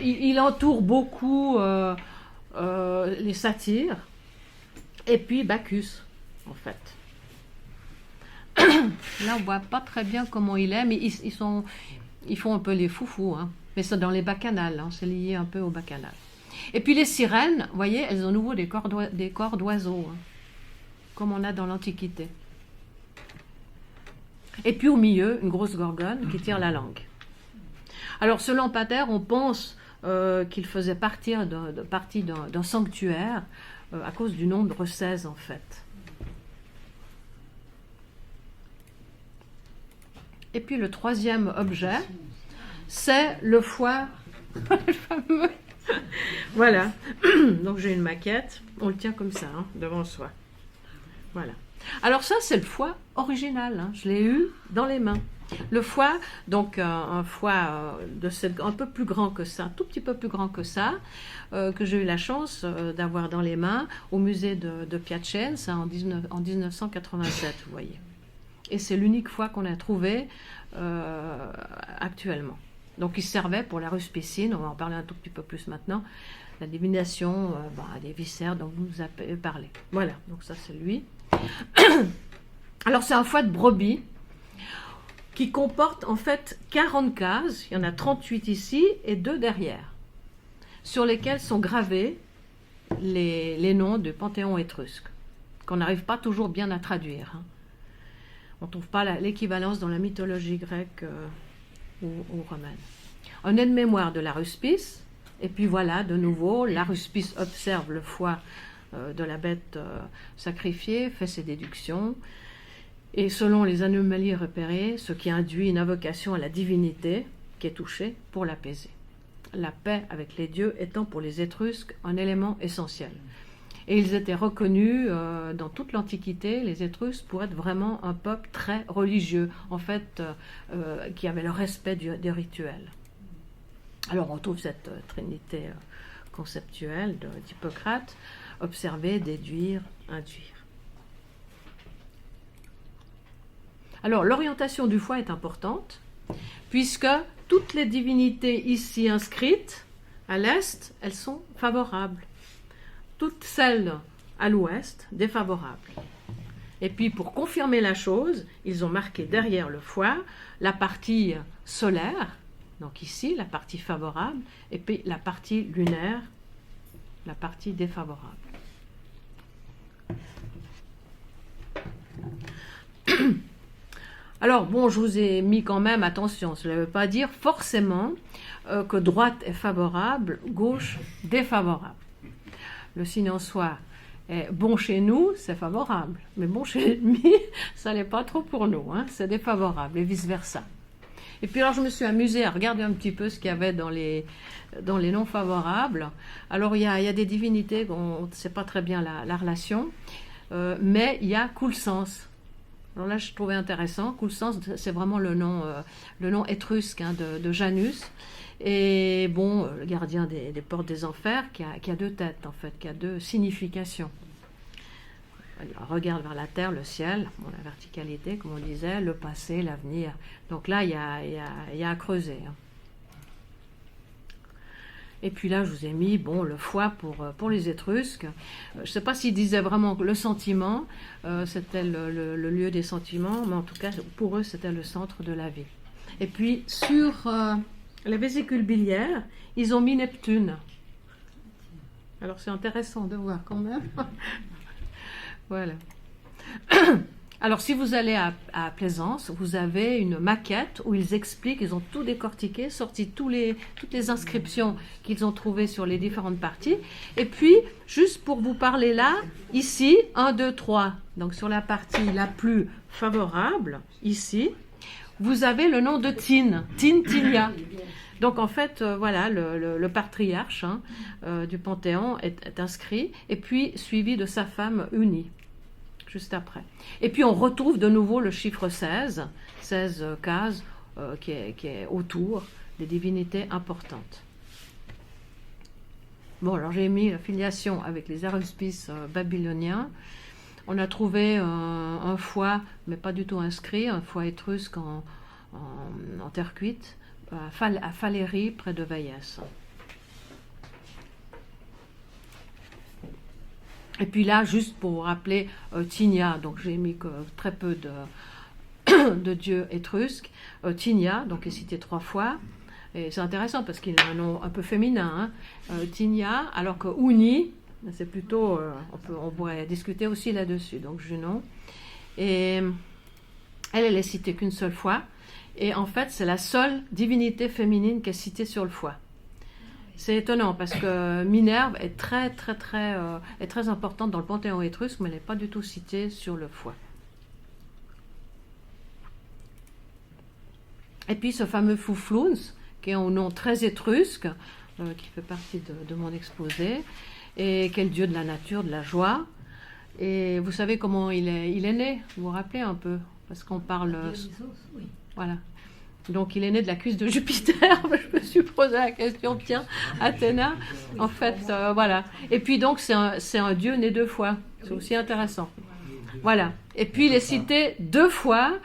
Il entoure beaucoup les satyres. Et puis, Bacchus, en fait. Là, on ne voit pas très bien comment il est, mais ils font un peu les foufous. Hein. Mais c'est dans les bacchanales, hein, c'est lié un peu au bacchanal. Et puis, les sirènes, vous voyez, elles ont à nouveau des corps d'oiseaux, hein, comme on a dans l'Antiquité. Et puis au milieu, une grosse gorgone qui tire la langue. Alors ce lampadaire, on pense qu'il faisait partie d'un sanctuaire à cause du nombre 16 en fait. Et puis le troisième objet, c'est le foie. Le fameux. Voilà. Donc j'ai une maquette, on le tient comme ça, hein, devant soi. Voilà. Alors ça, c'est le foie original, hein. Je l'ai eu dans les mains. Le foie, donc un foie un peu plus grand que ça, un tout petit peu plus grand que ça, que j'ai eu la chance d'avoir dans les mains au musée de Piacenza en 1987, vous voyez. Et c'est l'unique foie qu'on a trouvé actuellement. Donc il servait pour la ruspicine, on va en parler un tout petit peu plus maintenant, la divination des viscères dont vous nous avez parlé. Voilà, donc ça c'est lui. Alors c'est un foie de brebis qui comporte en fait 40 cases, il y en a 38 ici et 2 derrière, sur lesquelles sont gravés les noms du panthéon étrusque, qu'on n'arrive pas toujours bien à traduire. Hein. On ne trouve pas l'équivalence dans la mythologie grecque ou romaine. Un aide-mémoire de la ruspice, et puis voilà, de nouveau, la ruspice observe le foie de la bête sacrifiée, fait ses déductions, et selon les anomalies repérées, ce qui induit une invocation à la divinité qui est touchée pour l'apaiser. La paix avec les dieux étant pour les Étrusques un élément essentiel. Et ils étaient reconnus dans toute l'Antiquité, les Étrusques, pour être vraiment un peuple très religieux, en fait, qui avait le respect des rituels. Alors on trouve cette trinité conceptuelle d'Hippocrate, observer, déduire, induire. Alors l'orientation du foie est importante, puisque toutes les divinités ici inscrites à l'est, elles sont favorables. Toutes celles à l'ouest, défavorables. Et puis pour confirmer la chose, ils ont marqué derrière le foie la partie solaire, donc ici la partie favorable, et puis la partie lunaire, la partie défavorable. Alors bon, je vous ai mis quand même, attention, cela ne veut pas dire forcément que droite est favorable, gauche défavorable. Le signe en soi Et bon chez nous, c'est favorable. Mais bon chez l'ennemi, ça n'est pas trop pour nous. Hein, c'est défavorable et vice-versa. Et puis alors, je me suis amusée à regarder un petit peu ce qu'il y avait dans les noms favorables. Alors, il y a des divinités, on ne sait pas très bien la relation, mais il y a Coulsens. Alors là, je trouvais intéressant. Coulsens, c'est vraiment le nom étrusque hein, de Janus. Et bon, le gardien des portes des enfers, qui a deux têtes, en fait, qui a deux significations. On regarde vers la terre, le ciel, bon, la verticalité, comme on disait, le passé, l'avenir. Donc là, il y a à creuser. Hein. Et puis là, je vous ai mis le foie pour les Étrusques. Je ne sais pas s'ils disaient vraiment le sentiment, c'était le lieu des sentiments, mais en tout cas, pour eux, c'était le centre de la vie. Et puis, sur la vésicule biliaire, ils ont mis Neptune. Alors, c'est intéressant de voir quand même. Voilà. Alors, si vous allez à Plaisance, vous avez une maquette où ils expliquent, ils ont tout décortiqué, sorti toutes les inscriptions qu'ils ont trouvées sur les différentes parties. Et puis, juste pour vous parler là, ici, 1, 2, 3, donc sur la partie la plus favorable, ici, vous avez le nom de Tinia. Donc en fait, voilà, le patriarche du Panthéon est inscrit, et puis suivi de sa femme Unie, juste après. Et puis on retrouve de nouveau le chiffre 16 cases qui est autour des divinités importantes. Bon, alors j'ai mis la filiation avec les aruspices babyloniens. On a trouvé un foie, mais pas du tout inscrit, un foie étrusque en terre cuite, à Falérie, près de Veillès. Et puis là, juste pour vous rappeler, Tinia, donc j'ai mis très peu de dieux étrusques. Tinia, donc est cité 3 fois. Et c'est intéressant parce qu'il a un nom un peu féminin. Tinia, alors que Uni, c'est plutôt... on pourrait discuter aussi là-dessus. Donc Junon. Et elle est citée qu'une seule fois. Et en fait, c'est la seule divinité féminine qui est citée sur le foie. C'est étonnant parce que Minerve est très importante dans le panthéon étrusque, mais elle n'est pas du tout citée sur le foie. Et puis ce fameux Fouflouns, qui est un nom très étrusque, qui fait partie de mon exposé, et qui est le dieu de la nature, de la joie. Et vous savez comment il est né, vous vous rappelez un peu, parce qu'on parle... Oui. Voilà. Donc il est né de la cuisse de Jupiter. Je me suis posé la question, tiens, Athéna. En fait, voilà. Et puis donc c'est un dieu né 2 fois. C'est aussi intéressant. Voilà. Et puis il est cité 2 fois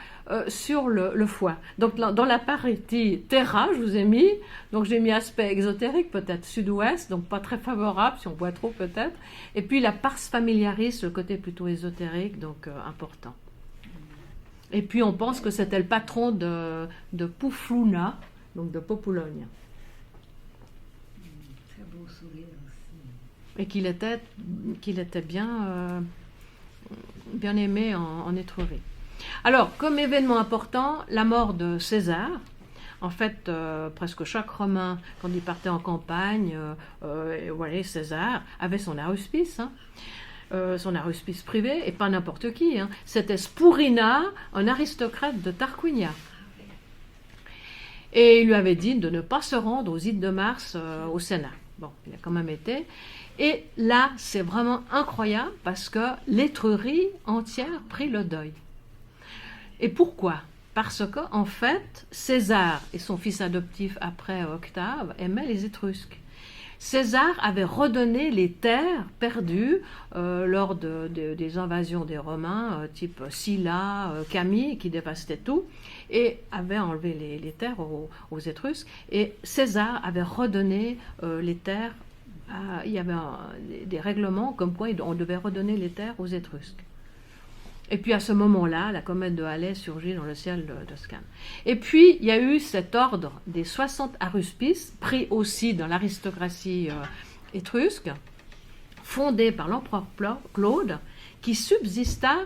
sur le foie. Donc dans la partie terra, je vous ai mis. Donc j'ai mis aspect exotérique, peut-être sud-ouest, donc pas très favorable, si on voit trop peut-être. Et puis la pars familiaris, le côté plutôt ésotérique, donc important. Et puis on pense que c'était le patron de Pouflouna, donc de Populogne. Très beau sourire aussi. Et qu'il était bien aimé en Étrurie. Alors, comme événement important, la mort de César. En fait, presque chaque Romain, quand il partait en campagne, voilà, César avait son aruspice. Son aruspice privé, et pas n'importe qui. C'était Spurina, un aristocrate de Tarquinia. Et il lui avait dit de ne pas se rendre aux Ides de Mars au Sénat. Bon, il a quand même été. Et là, c'est vraiment incroyable parce que l'Étrurie entière prit le deuil. Et pourquoi ? Parce qu'en fait, César et son fils adoptif après Octave aimaient les Étrusques. César avait redonné les terres perdues lors des invasions des Romains, type Scylla, Camille, qui dévastaient tout, et avait enlevé les terres aux Étrusques. Et César avait redonné les terres. Il y avait des règlements comme quoi on devait redonner les terres aux Étrusques. Et puis à ce moment-là, la comète de Halley surgit dans le ciel de Toscane. Et puis il y a eu cet ordre des 60 aruspices, pris aussi dans l'aristocratie étrusque, fondé par l'empereur Claude, qui subsista,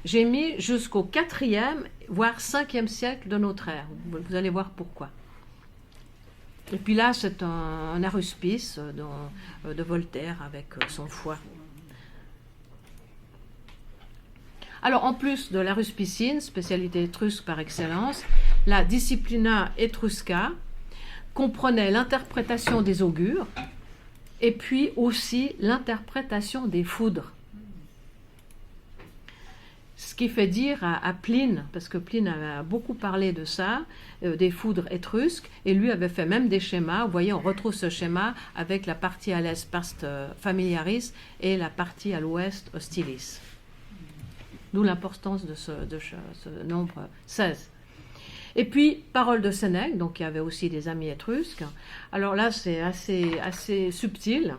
j'ai mis jusqu'au 4e, voire 5e siècle de notre ère. Vous allez voir pourquoi. Et puis là, c'est un aruspice de Voltaire avec son foie. Alors, en plus de la ruspicine, spécialité étrusque par excellence, la disciplina etrusca comprenait l'interprétation des augures et puis aussi l'interprétation des foudres. Ce qui fait dire à Pline, parce que Pline a beaucoup parlé de ça, des foudres étrusques, et lui avait fait même des schémas. Vous voyez, on retrouve ce schéma avec la partie à l'est Pars Familiaris et la partie à l'ouest Hostilis. D'où l'importance de ce nombre 16. Et puis, parole de Sénèque, donc il y avait aussi des amis étrusques. Alors là, c'est assez subtil.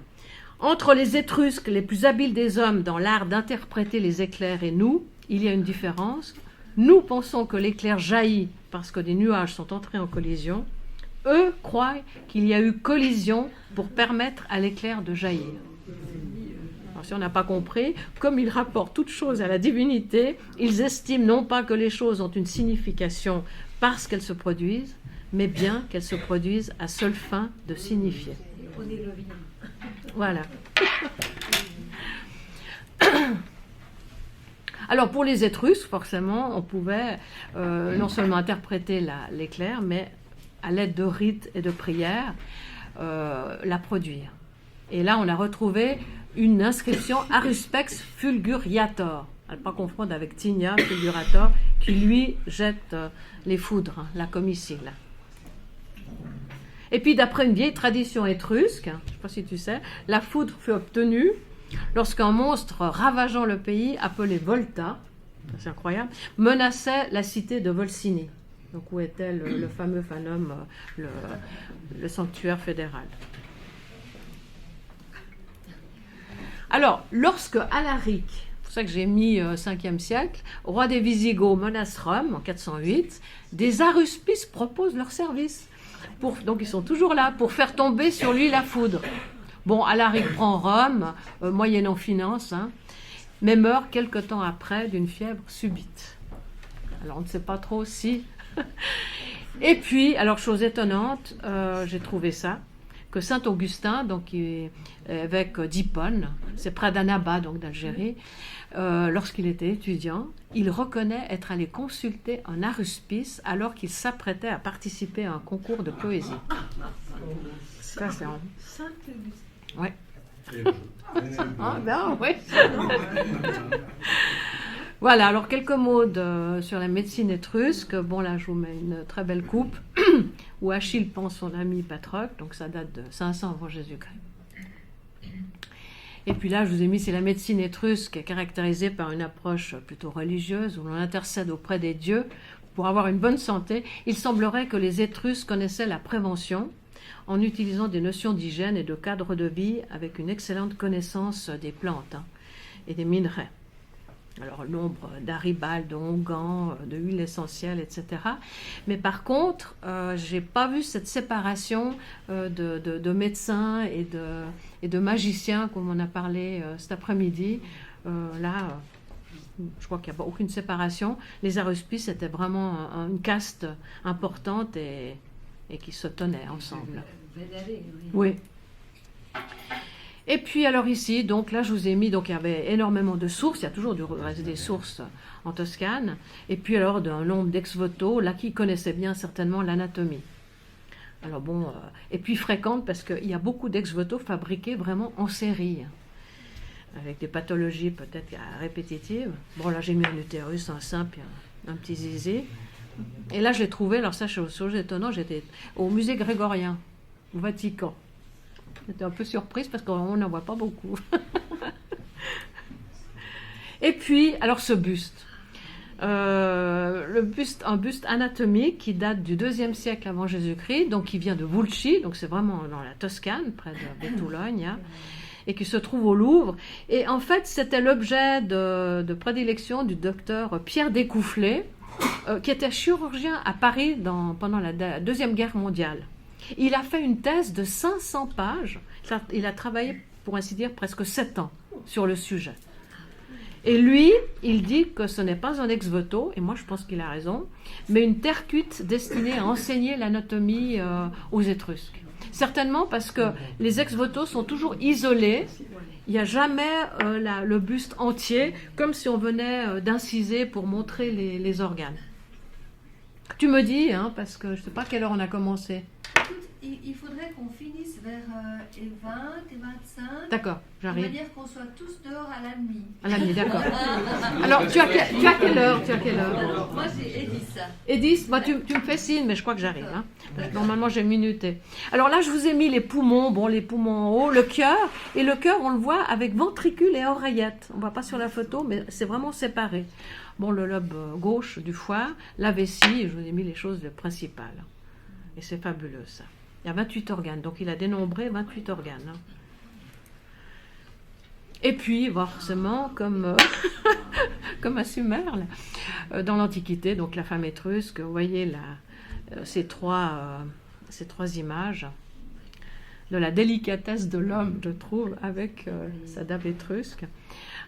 Entre les Étrusques, les plus habiles des hommes dans l'art d'interpréter les éclairs, et nous, il y a une différence. Nous pensons que l'éclair jaillit parce que des nuages sont entrés en collision. Eux croient qu'il y a eu collision pour permettre à l'éclair de jaillir. Alors, si on n'a pas compris, comme ils rapportent toutes choses à la divinité, ils estiment non pas que les choses ont une signification parce qu'elles se produisent, mais bien qu'elles se produisent à seule fin de signifier. Voilà. Alors pour les Étrusques, forcément, on pouvait non seulement interpréter l'éclair, mais à l'aide de rites et de prières, la produire. Et là, on a retrouvé une inscription Aruspex fulguriator, à ne pas confondre avec Tinia fulgurator, qui lui jette les foudres, la comicile. Et puis, d'après une vieille tradition étrusque, je ne sais pas si tu sais, la foudre fut obtenue lorsqu'un monstre ravageant le pays, appelé Volta, c'est incroyable, menaçait la cité de Volsini, donc où était le fameux fanum, le sanctuaire fédéral. Alors, lorsque Alaric, c'est pour ça que j'ai mis 5e siècle, roi des Visigoths menace Rome en 408, des aruspices proposent leur service. Donc ils sont toujours là pour faire tomber sur lui la foudre. Bon, Alaric prend Rome, moyennant finance, mais meurt quelque temps après d'une fièvre subite. Alors on ne sait pas trop si... Et puis, alors chose étonnante, j'ai trouvé ça, que Saint Augustin, donc évêque d'Hippone, c'est près d'Annaba, donc d'Algérie, lorsqu'il était étudiant, il reconnaît être allé consulter un aruspice alors qu'il s'apprêtait à participer à un concours de poésie. Ça, c'est un... Ouais. Ah ben oui. Voilà, alors quelques mots sur la médecine étrusque. Bon, là, je vous mets une très belle coupe où Achille pense son ami Patrocle, donc ça date de 500 avant Jésus-Christ. Et puis là, je vous ai mis, c'est la médecine étrusque caractérisée par une approche plutôt religieuse où l'on intercède auprès des dieux pour avoir une bonne santé. Il semblerait que les Étrusques connaissaient la prévention en utilisant des notions d'hygiène et de cadre de vie avec une excellente connaissance des plantes et des minerais. Alors, nombre d'aribales, de onguents, de huiles essentielles, etc. Mais par contre, je n'ai pas vu cette séparation de médecins et de magiciens, comme on a parlé cet après-midi. Là, je crois qu'il n'y a pas aucune séparation. Les aruspices étaient vraiment une caste importante et qui se tenaient ensemble. Oui. Et puis alors ici, donc là je vous ai mis, donc il y avait énormément de sources, il y a toujours des sources en Toscane, et puis alors d'un nombre d'ex-voto, là qui connaissaient bien certainement l'anatomie. Alors bon, et puis fréquente parce qu'il y a beaucoup d'ex-voto fabriqués vraiment en série, avec des pathologies peut-être répétitives. Bon là j'ai mis un utérus, un sein, puis un petit zizi. Et là je l'ai trouvé, alors ça c'est chose étonnant, j'étais au musée grégorien, au Vatican. J'étais un peu surprise parce qu'on n'en voit pas beaucoup. Et puis, alors ce buste. Un buste anatomique qui date du IIe siècle avant Jésus-Christ, donc qui vient de Vulci, donc c'est vraiment dans la Toscane, près de Boulogne, et qui se trouve au Louvre. Et en fait, c'était l'objet de prédilection du docteur Pierre Découfflet, qui était chirurgien à Paris pendant la Deuxième Guerre mondiale. Il a fait une thèse de 500 pages. Il a travaillé, pour ainsi dire, presque 7 ans sur le sujet. Et lui, il dit que ce n'est pas un ex-voto, et moi je pense qu'il a raison, mais une terre cuite destinée à enseigner l'anatomie aux Étrusques. Certainement parce que les ex-voto sont toujours isolés. Il n'y a jamais le buste entier, comme si on venait d'inciser pour montrer les organes. Tu me dis, hein, parce que je ne sais pas à quelle heure on a commencé. Écoute, il faudrait qu'on finisse vers et 20 et 25. D'accord, On j'arrive. va dire qu'on soit tous dehors à la nuit. À la nuit, d'accord. Alors, tu as quelle heure? Alors, moi j'ai Edith. Edith, moi, tu me fais signe, mais je crois que j'arrive. Hein, parce que normalement, j'ai minuté. Alors là, je vous ai mis les poumons, bon, les poumons en haut, le cœur. Et le cœur, on le voit avec ventricule et oreillette. On ne voit pas sur la photo, mais c'est vraiment séparé. Bon, le lobe gauche du foie, la vessie, je vous ai mis les choses principales. Et c'est fabuleux, ça. Il y a 28 organes, donc il a dénombré 28 organes. Hein. Et puis, forcément, comme à Sumer, là, dans l'Antiquité, donc la femme étrusque, vous voyez ces trois images de la délicatesse de l'homme, je trouve, avec sa dame étrusque.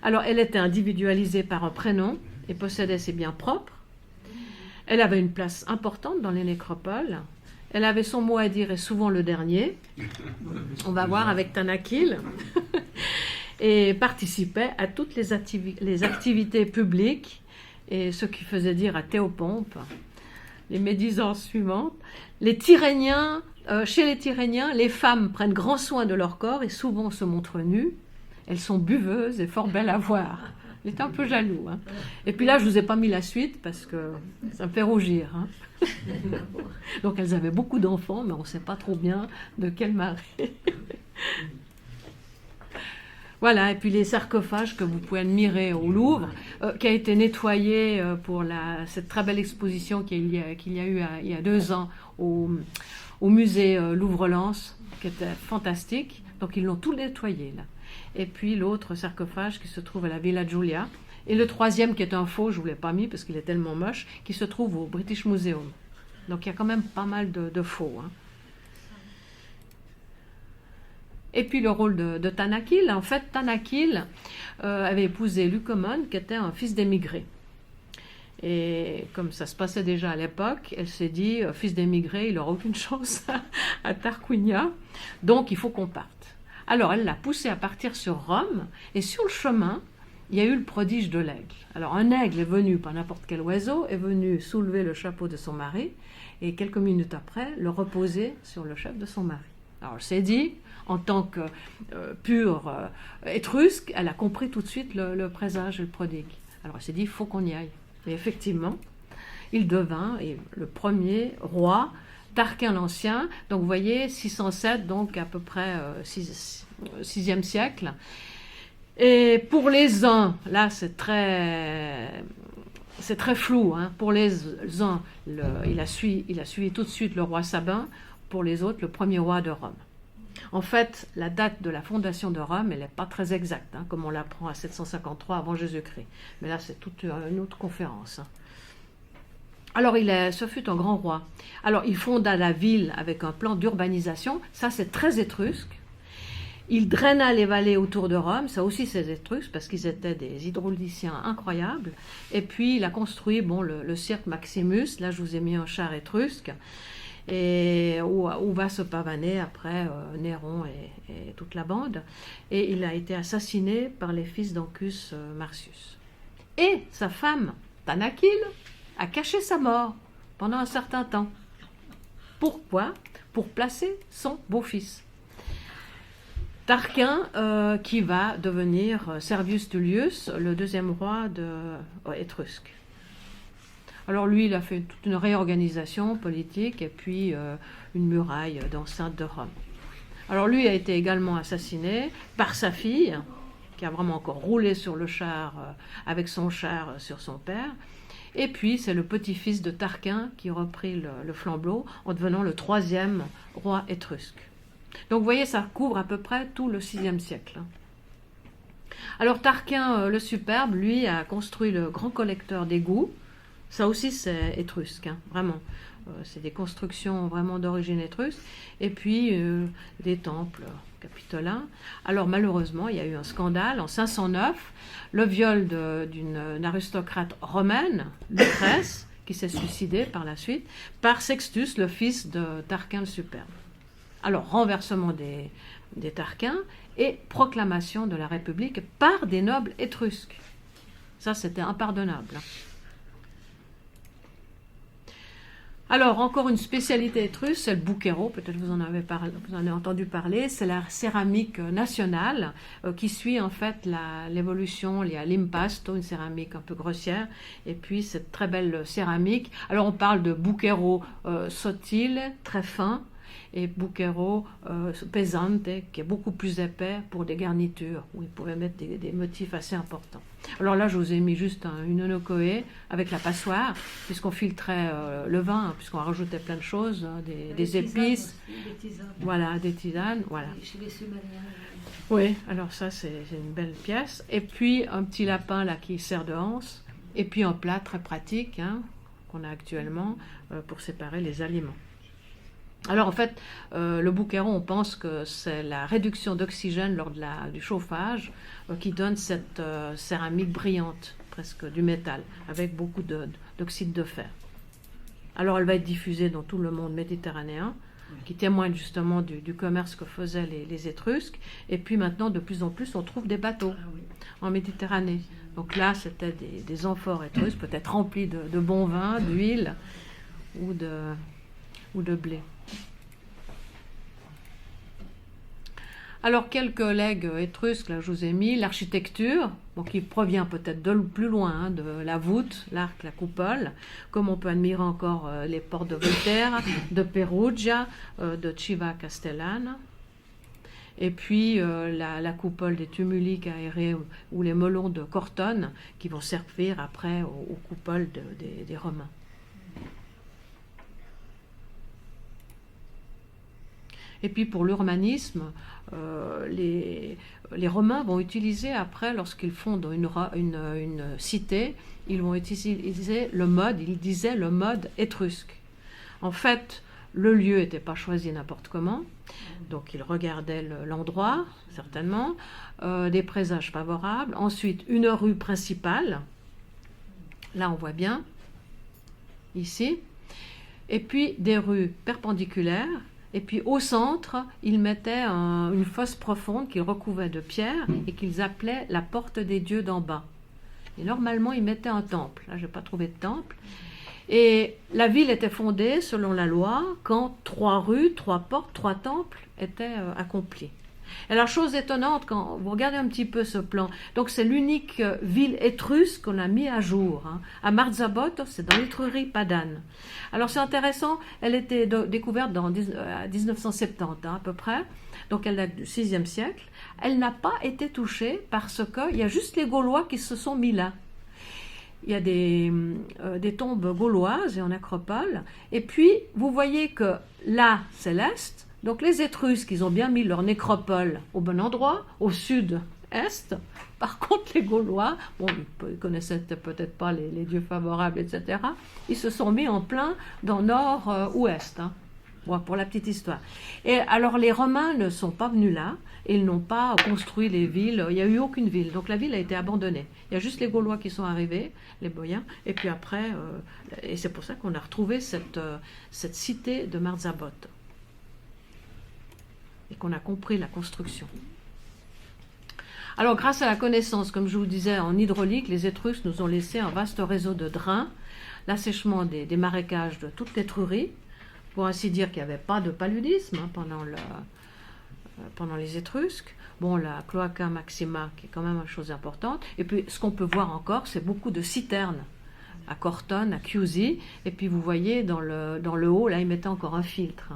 Alors, elle était individualisée par un prénom et possédait ses biens propres. Elle avait une place importante dans les nécropoles. Elle avait son mot à dire et souvent le dernier. On va voir avec Tanakil. Et participait à toutes les activités publiques. Et ce qui faisait dire à Théopompe les médisances suivantes. Chez les Tyréniens, les femmes prennent grand soin de leur corps et souvent se montrent nues. Elles sont buveuses et fort belles à voir. J'étais un peu jaloux. Hein. Et puis là, je ne vous ai pas mis la suite parce que ça me fait rougir. Hein. Donc elles avaient beaucoup d'enfants, mais on ne sait pas trop bien de quel mari. Voilà, et puis les sarcophages que vous pouvez admirer au Louvre, qui a été nettoyé pour cette très belle exposition qu'il y a eu il y a 2 ans au musée Louvre-Lens, qui était fantastique. Donc ils l'ont tout nettoyé là. Et puis l'autre sarcophage qui se trouve à la Villa Giulia. Et le troisième qui est un faux, je ne vous l'ai pas mis parce qu'il est tellement moche, qui se trouve au British Museum. Donc il y a quand même pas mal de faux. Hein. Et puis le rôle de Tanakil. En fait, Tanakil avait épousé Lucomon, qui était un fils d'émigré. Et comme ça se passait déjà à l'époque, elle s'est dit, fils d'émigré, il n'aura aucune chance à Tarquinia, donc il faut qu'on parte. Alors elle l'a poussé à partir sur Rome, et sur le chemin, il y a eu le prodige de l'aigle. Alors un aigle est venu, pas n'importe quel oiseau, est venu soulever le chapeau de son mari, et quelques minutes après, le reposer sur le chef de son mari. Alors elle s'est dit, en tant que pure étrusque, elle a compris tout de suite le présage et le prodigue. Alors elle s'est dit, il faut qu'on y aille. Et effectivement, il devint le premier roi, Tarquin l'Ancien, donc vous voyez, 607, donc à peu près 6e siècle. Et pour les uns, là c'est très flou, hein. Pour les uns, il a suivi tout de suite le roi Sabin, pour les autres, le premier roi de Rome. En fait, la date de la fondation de Rome, elle n'est pas très exacte, hein, comme on l'apprend à 753 avant Jésus-Christ. Mais là, c'est toute une autre conférence. Hein. Alors, ce fut un grand roi. Alors, il fonda la ville avec un plan d'urbanisation. Ça, c'est très étrusque. Il draina les vallées autour de Rome. Ça aussi, c'est étrusque, parce qu'ils étaient des hydrauliciens incroyables. Et puis, il a construit le cirque Maximus. Là, je vous ai mis un char étrusque. Et où va se pavaner après Néron et toute la bande. Et il a été assassiné par les fils d'Ancus Marcius. Et sa femme, Tanakil, a caché sa mort pendant un certain temps. Pourquoi? Pour placer son beau-fils. Tarquin, qui va devenir Servius Tullius, le 2e roi étrusque. Alors lui, il a fait toute une réorganisation politique et puis une muraille d'enceinte de Rome. Alors lui a été également assassiné par sa fille, qui a vraiment encore roulé sur le char, avec son char sur son père. Et puis c'est le petit-fils de Tarquin qui reprit le flambeau en devenant le 3e roi étrusque. Donc vous voyez, ça couvre à peu près tout le 6e siècle. Alors Tarquin le Superbe, lui, a construit le grand collecteur d'égouts. Ça aussi, c'est étrusque, hein, vraiment. C'est des constructions vraiment d'origine étrusque. Et puis, des temples capitolins. Alors, malheureusement, il y a eu un scandale en 509. Le viol d'une aristocrate romaine, Lucrèce, qui s'est suicidée par la suite, par Sextus, le fils de Tarquin le Superbe. Alors, renversement des Tarquins et proclamation de la République par des nobles étrusques. Ça, c'était impardonnable. Alors, encore une spécialité étrusque, c'est le bouquero, peut-être vous en avez entendu parler, c'est la céramique nationale qui suit en fait l'évolution. Il y a l'impasto, une céramique un peu grossière, et puis cette très belle céramique. Alors, on parle de bouquero sottile, très fin, et bouquero pesante, qui est beaucoup plus épais pour des garnitures, où ils pouvaient mettre des motifs assez importants. Alors là, je vous ai mis juste une onokoé avec la passoire, puisqu'on filtrait le vin, puisqu'on rajoutait plein de choses, des épices, Aussi, des tisanes. voilà, des tisanes, voilà. Chez les Sumériens. Oui, alors ça, c'est une belle pièce. Et puis, un petit lapin, là, qui sert de anse, et puis un plat très pratique, hein, qu'on a actuellement, pour séparer les aliments. Alors en fait, le bouqueron, on pense que c'est la réduction d'oxygène lors du chauffage qui donne cette céramique brillante, presque du métal, avec beaucoup d'oxyde de fer. Alors elle va être diffusée dans tout le monde méditerranéen, qui témoigne justement du commerce que faisaient les Étrusques. Et puis maintenant, de plus en plus, on trouve des bateaux en Méditerranée. Donc là, c'était des amphores étrusques, peut-être remplis de bon vin, d'huile ou de blé. Alors, quelques legs étrusques, là, je vous ai mis. L'architecture, qui provient peut-être de plus loin, hein, de la voûte, l'arc, la coupole, comme on peut admirer encore les portes de Volterra, de Perugia, de Civa Castellana. Et puis, la coupole des tumuliques aérés ou les melons de Cortone, qui vont servir après aux coupoles des Romains. Et puis pour l'urbanisme, les Romains vont utiliser après, lorsqu'ils fondent une cité, ils vont utiliser le mode, ils disaient le mode étrusque. En fait, le lieu n'était pas choisi n'importe comment, donc ils regardaient l'endroit, certainement, des présages favorables. Ensuite, une rue principale, là on voit bien, ici, et puis des rues perpendiculaires. Et puis au centre, ils mettaient une fosse profonde qu'ils recouvraient de pierre et qu'ils appelaient la porte des dieux d'en bas. Et normalement, ils mettaient un temple. Là, je n'ai pas trouvé de temple. Et la ville était fondée, selon la loi, quand 3 rues, 3 portes, 3 temples étaient accomplis. Et la chose étonnante, quand vous regardez un petit peu ce plan, donc c'est l'unique ville étrusque qu'on a mis à jour. Hein. À Marzabotto, c'est dans l'Étrurie padane. Alors c'est intéressant, elle était découverte en 1970 hein, à peu près, donc elle date du 6e siècle. Elle n'a pas été touchée parce qu'il y a juste les Gaulois qui se sont mis là. Il y a des tombes gauloises et en acropole. Et puis, vous voyez que là, c'est l'Est. Donc les Étrusques, ils ont bien mis leur nécropole au bon endroit, au sud-est. Par contre, les Gaulois, bon, ils connaissaient peut-être pas les dieux favorables, etc. Ils se sont mis en plein dans nord-ouest. Hein. Bon, pour la petite histoire. Et alors, les Romains ne sont pas venus là. Et ils n'ont pas construit les villes. Il n'y a eu aucune ville. Donc la ville a été abandonnée. Il y a juste les Gaulois qui sont arrivés, les Boïens. Et puis après, et c'est pour ça qu'on a retrouvé cette cité de Marzabotto. Et qu'on a compris la construction. Alors, grâce à la connaissance, comme je vous disais, en hydraulique, les Étrusques nous ont laissé un vaste réseau de drains, l'assèchement des marécages de toute l'Étrurie, pour ainsi dire qu'il n'y avait pas de paludisme hein, pendant les Étrusques. Bon, la Cloaca Maxima, qui est quand même une chose importante. Et puis, ce qu'on peut voir encore, c'est beaucoup de citernes à Cortone, à Chiusi. Et puis, vous voyez, dans le haut, là, ils mettaient encore un filtre.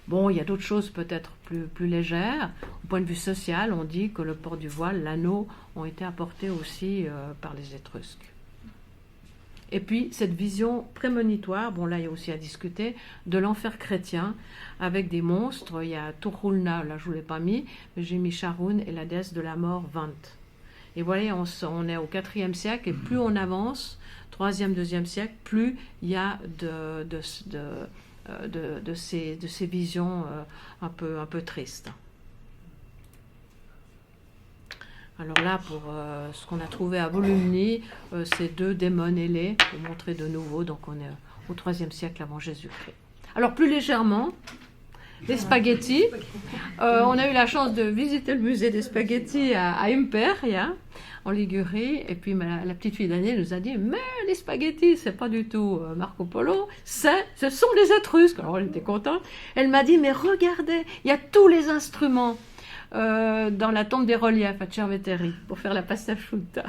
Bon, il y a d'autres choses peut-être plus légères. Au point de vue social, on dit que le port du voile, l'anneau, ont été apportés aussi par les Étrusques. Et puis, cette vision prémonitoire, bon là, il y a aussi à discuter, de l'enfer chrétien, avec des monstres. Il y a Turulna, là, je ne vous l'ai pas mis, mais j'ai mis Charoun et la déesse de la mort, Vant. Et voilà, on est au IVe siècle, et plus on avance, 3e, 2e siècle, plus il y a de ces visions un peu tristes. Alors là, pour ce qu'on a trouvé à Volumni, c'est 2 démons ailés, pour montrer de nouveau, donc au IIIe siècle avant Jésus-Christ. Alors plus légèrement, des spaghettis. On a eu la chance de visiter le musée des spaghettis à Imperia, en Ligurie, et puis la petite fille d'Année nous a dit « Mais les spaghettis, c'est pas du tout Marco Polo, ce sont les Étrusques !» Alors elle était contente. Elle m'a dit « Mais regardez, il y a tous les instruments dans la tombe des reliefs à Cerveteri pour faire la pasta asciutta. »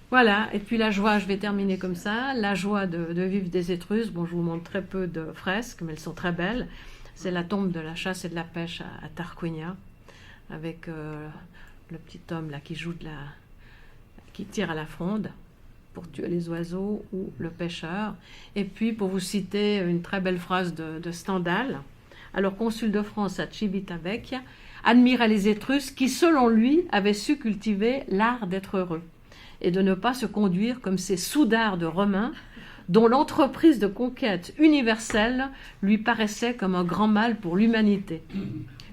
Voilà, et puis la joie, je vais terminer comme ça, la joie de vivre des Étrusques. Bon, je vous montre très peu de fresques, mais elles sont très belles. C'est la tombe de la chasse et de la pêche à Tarquinia, avec le petit homme là qui tire à la fronde pour tuer les oiseaux, ou le pêcheur. Et puis, pour vous citer une très belle phrase de Stendhal, alors consul de France à Civitavecchia, admirait les Étrusques qui, selon lui, avaient su cultiver l'art d'être heureux et de ne pas se conduire comme ces soudards de Romains dont l'entreprise de conquête universelle lui paraissait comme un grand mal pour l'humanité.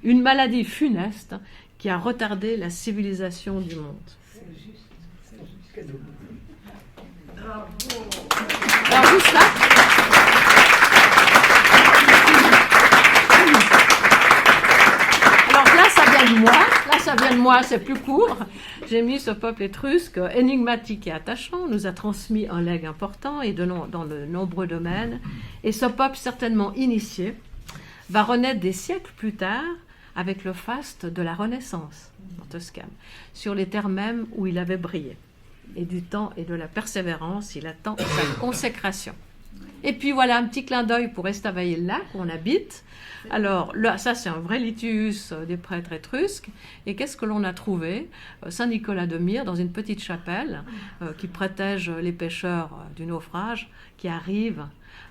Une maladie funeste qui a retardé la civilisation du monde. Alors juste là, ça vient de moi, c'est plus court. J'ai mis ce peuple étrusque énigmatique et attachant, nous a transmis un legs important et dans de nombreux domaines. Et ce peuple certainement initié va renaître des siècles plus tard avec le faste de la Renaissance en Toscane, sur les terres mêmes où il avait brillé. Et du temps et de la persévérance, il attend sa consécration. Et puis voilà un petit clin d'œil pour Estavayer-le-Lac, où on habite. Alors là, ça c'est un vrai litius des prêtres étrusques. Et qu'est-ce que l'on a trouvé? Saint-Nicolas de Myre, dans une petite chapelle qui protège les pêcheurs du naufrage, qui arrivent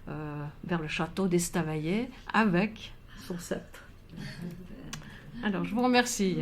vers le château d'Estavayer avec son sceptre. Alors je vous remercie.